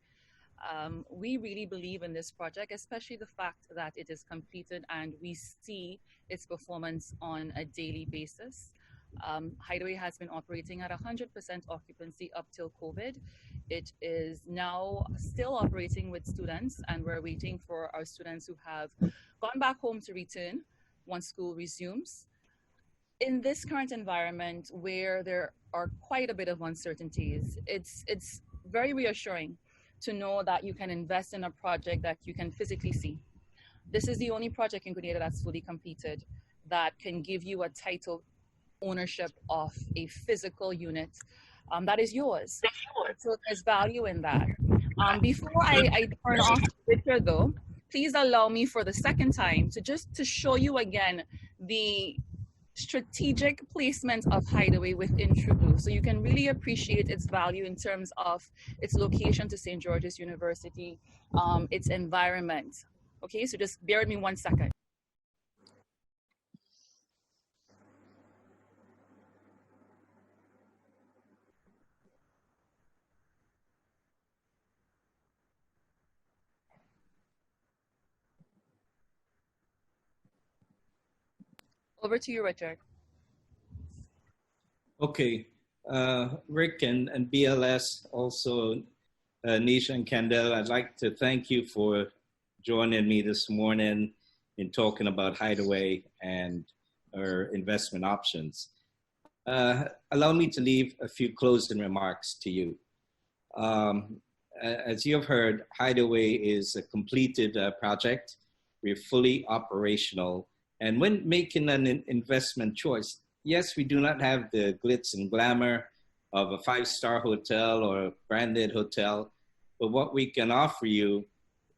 We really believe in this project, especially the fact that it is completed and we see its performance on a daily basis. Hideaway has been operating at 100% occupancy up till COVID. It is now still operating with students, and we're waiting for our students who have gone back home to return once school resumes. In this current environment where there are quite a bit of uncertainties, it's very reassuring to know that you can invest in a project that you can physically see. This is the only project in Grenada that's fully completed that can give you a title ownership of a physical unit that is yours. So there's value in that. Before I turn off the picture though, please allow me for the second time to show you again the strategic placement of Hideaway within Trilogy, so you can really appreciate its value in terms of its location to St. George's University, its environment. Okay, so just bear with me 1 second. Over to you, Richard. Okay, Rick and BLS, also Nisha and Candelle, I'd like to thank you for joining me this morning in talking about Hideaway and our investment options. Allow me to leave a few closing remarks to you. As you have heard, Hideaway is a completed project. We're fully operational. And when making an investment choice, yes, we do not have the glitz and glamour of a five-star hotel or a branded hotel, but what we can offer you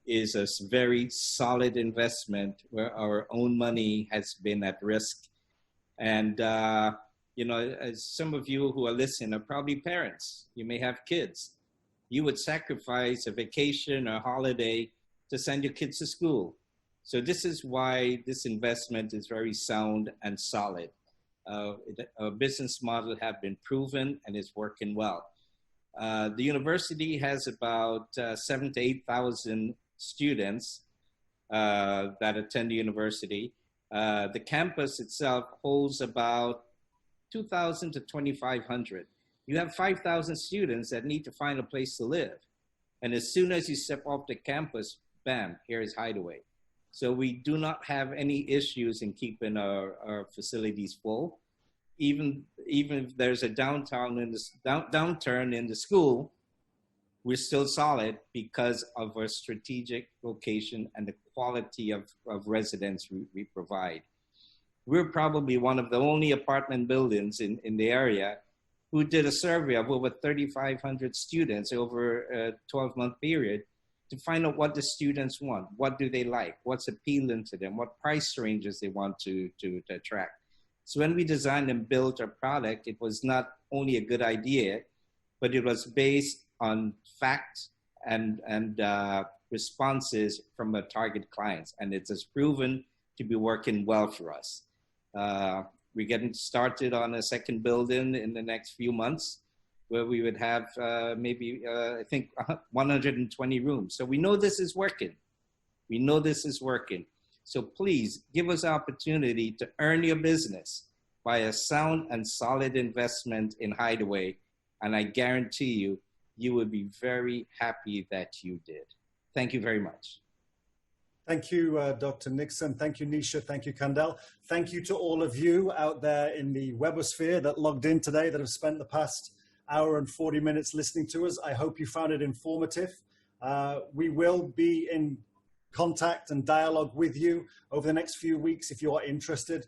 is a very solid investment where our own money has been at risk. And, you know, as some of you who are listening are probably parents, you may have kids. You would sacrifice a vacation or holiday to send your kids to school. So this is why this investment is very sound and solid. Our business model have been proven and is working well. The university has about 7,000 to 8,000 students that attend the university. The campus itself holds about 2,000 to 2,500. You have 5,000 students that need to find a place to live. And as soon as you step off the campus, bam, here's Hideaway. So we do not have any issues in keeping our facilities full. Even if there's a downturn in the school, we're still solid because of our strategic location and the quality of residents we provide. We're probably one of the only apartment buildings in the area who did a survey of over 3,500 students over a 12-month period to find out what the students want, what do they like, what's appealing to them, what price ranges they want to attract. So when we designed and built our product, it was not only a good idea, but it was based on facts and responses from our target clients. And it has proven to be working well for us. We're getting started on a second building in the next few months, where we would have I think 120 rooms. So we know this is working. We know this is working. So please give us opportunity to earn your business by a sound and solid investment in Hideaway. And I guarantee you, you will be very happy that you did. Thank you very much. Thank you, Dr. Nixon. Thank you, Nisha. Thank you, Candelle. Thank you to all of you out there in the webosphere that logged in today, that have spent the past hour and 40 minutes listening to us. I hope you found it informative. We will be in contact and dialogue with you over the next few weeks if you are interested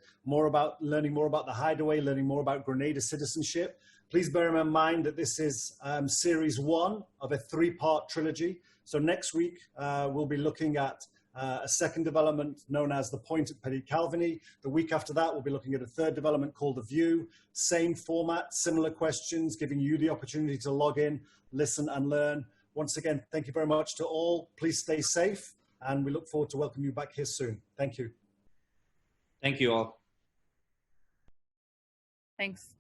learning more about the Hideaway, learning more about Grenada Citizenship. Please bear in mind that this is series 1 of a 3-part trilogy. So next week we'll be looking at a second development known as the Point at Petit Calviny. The week after that, we'll be looking at a third development called The View. Same format, similar questions, giving you the opportunity to log in, listen and learn. Once again, thank you very much to all. Please stay safe, and we look forward to welcoming you back here soon. Thank you. Thank you all. Thanks.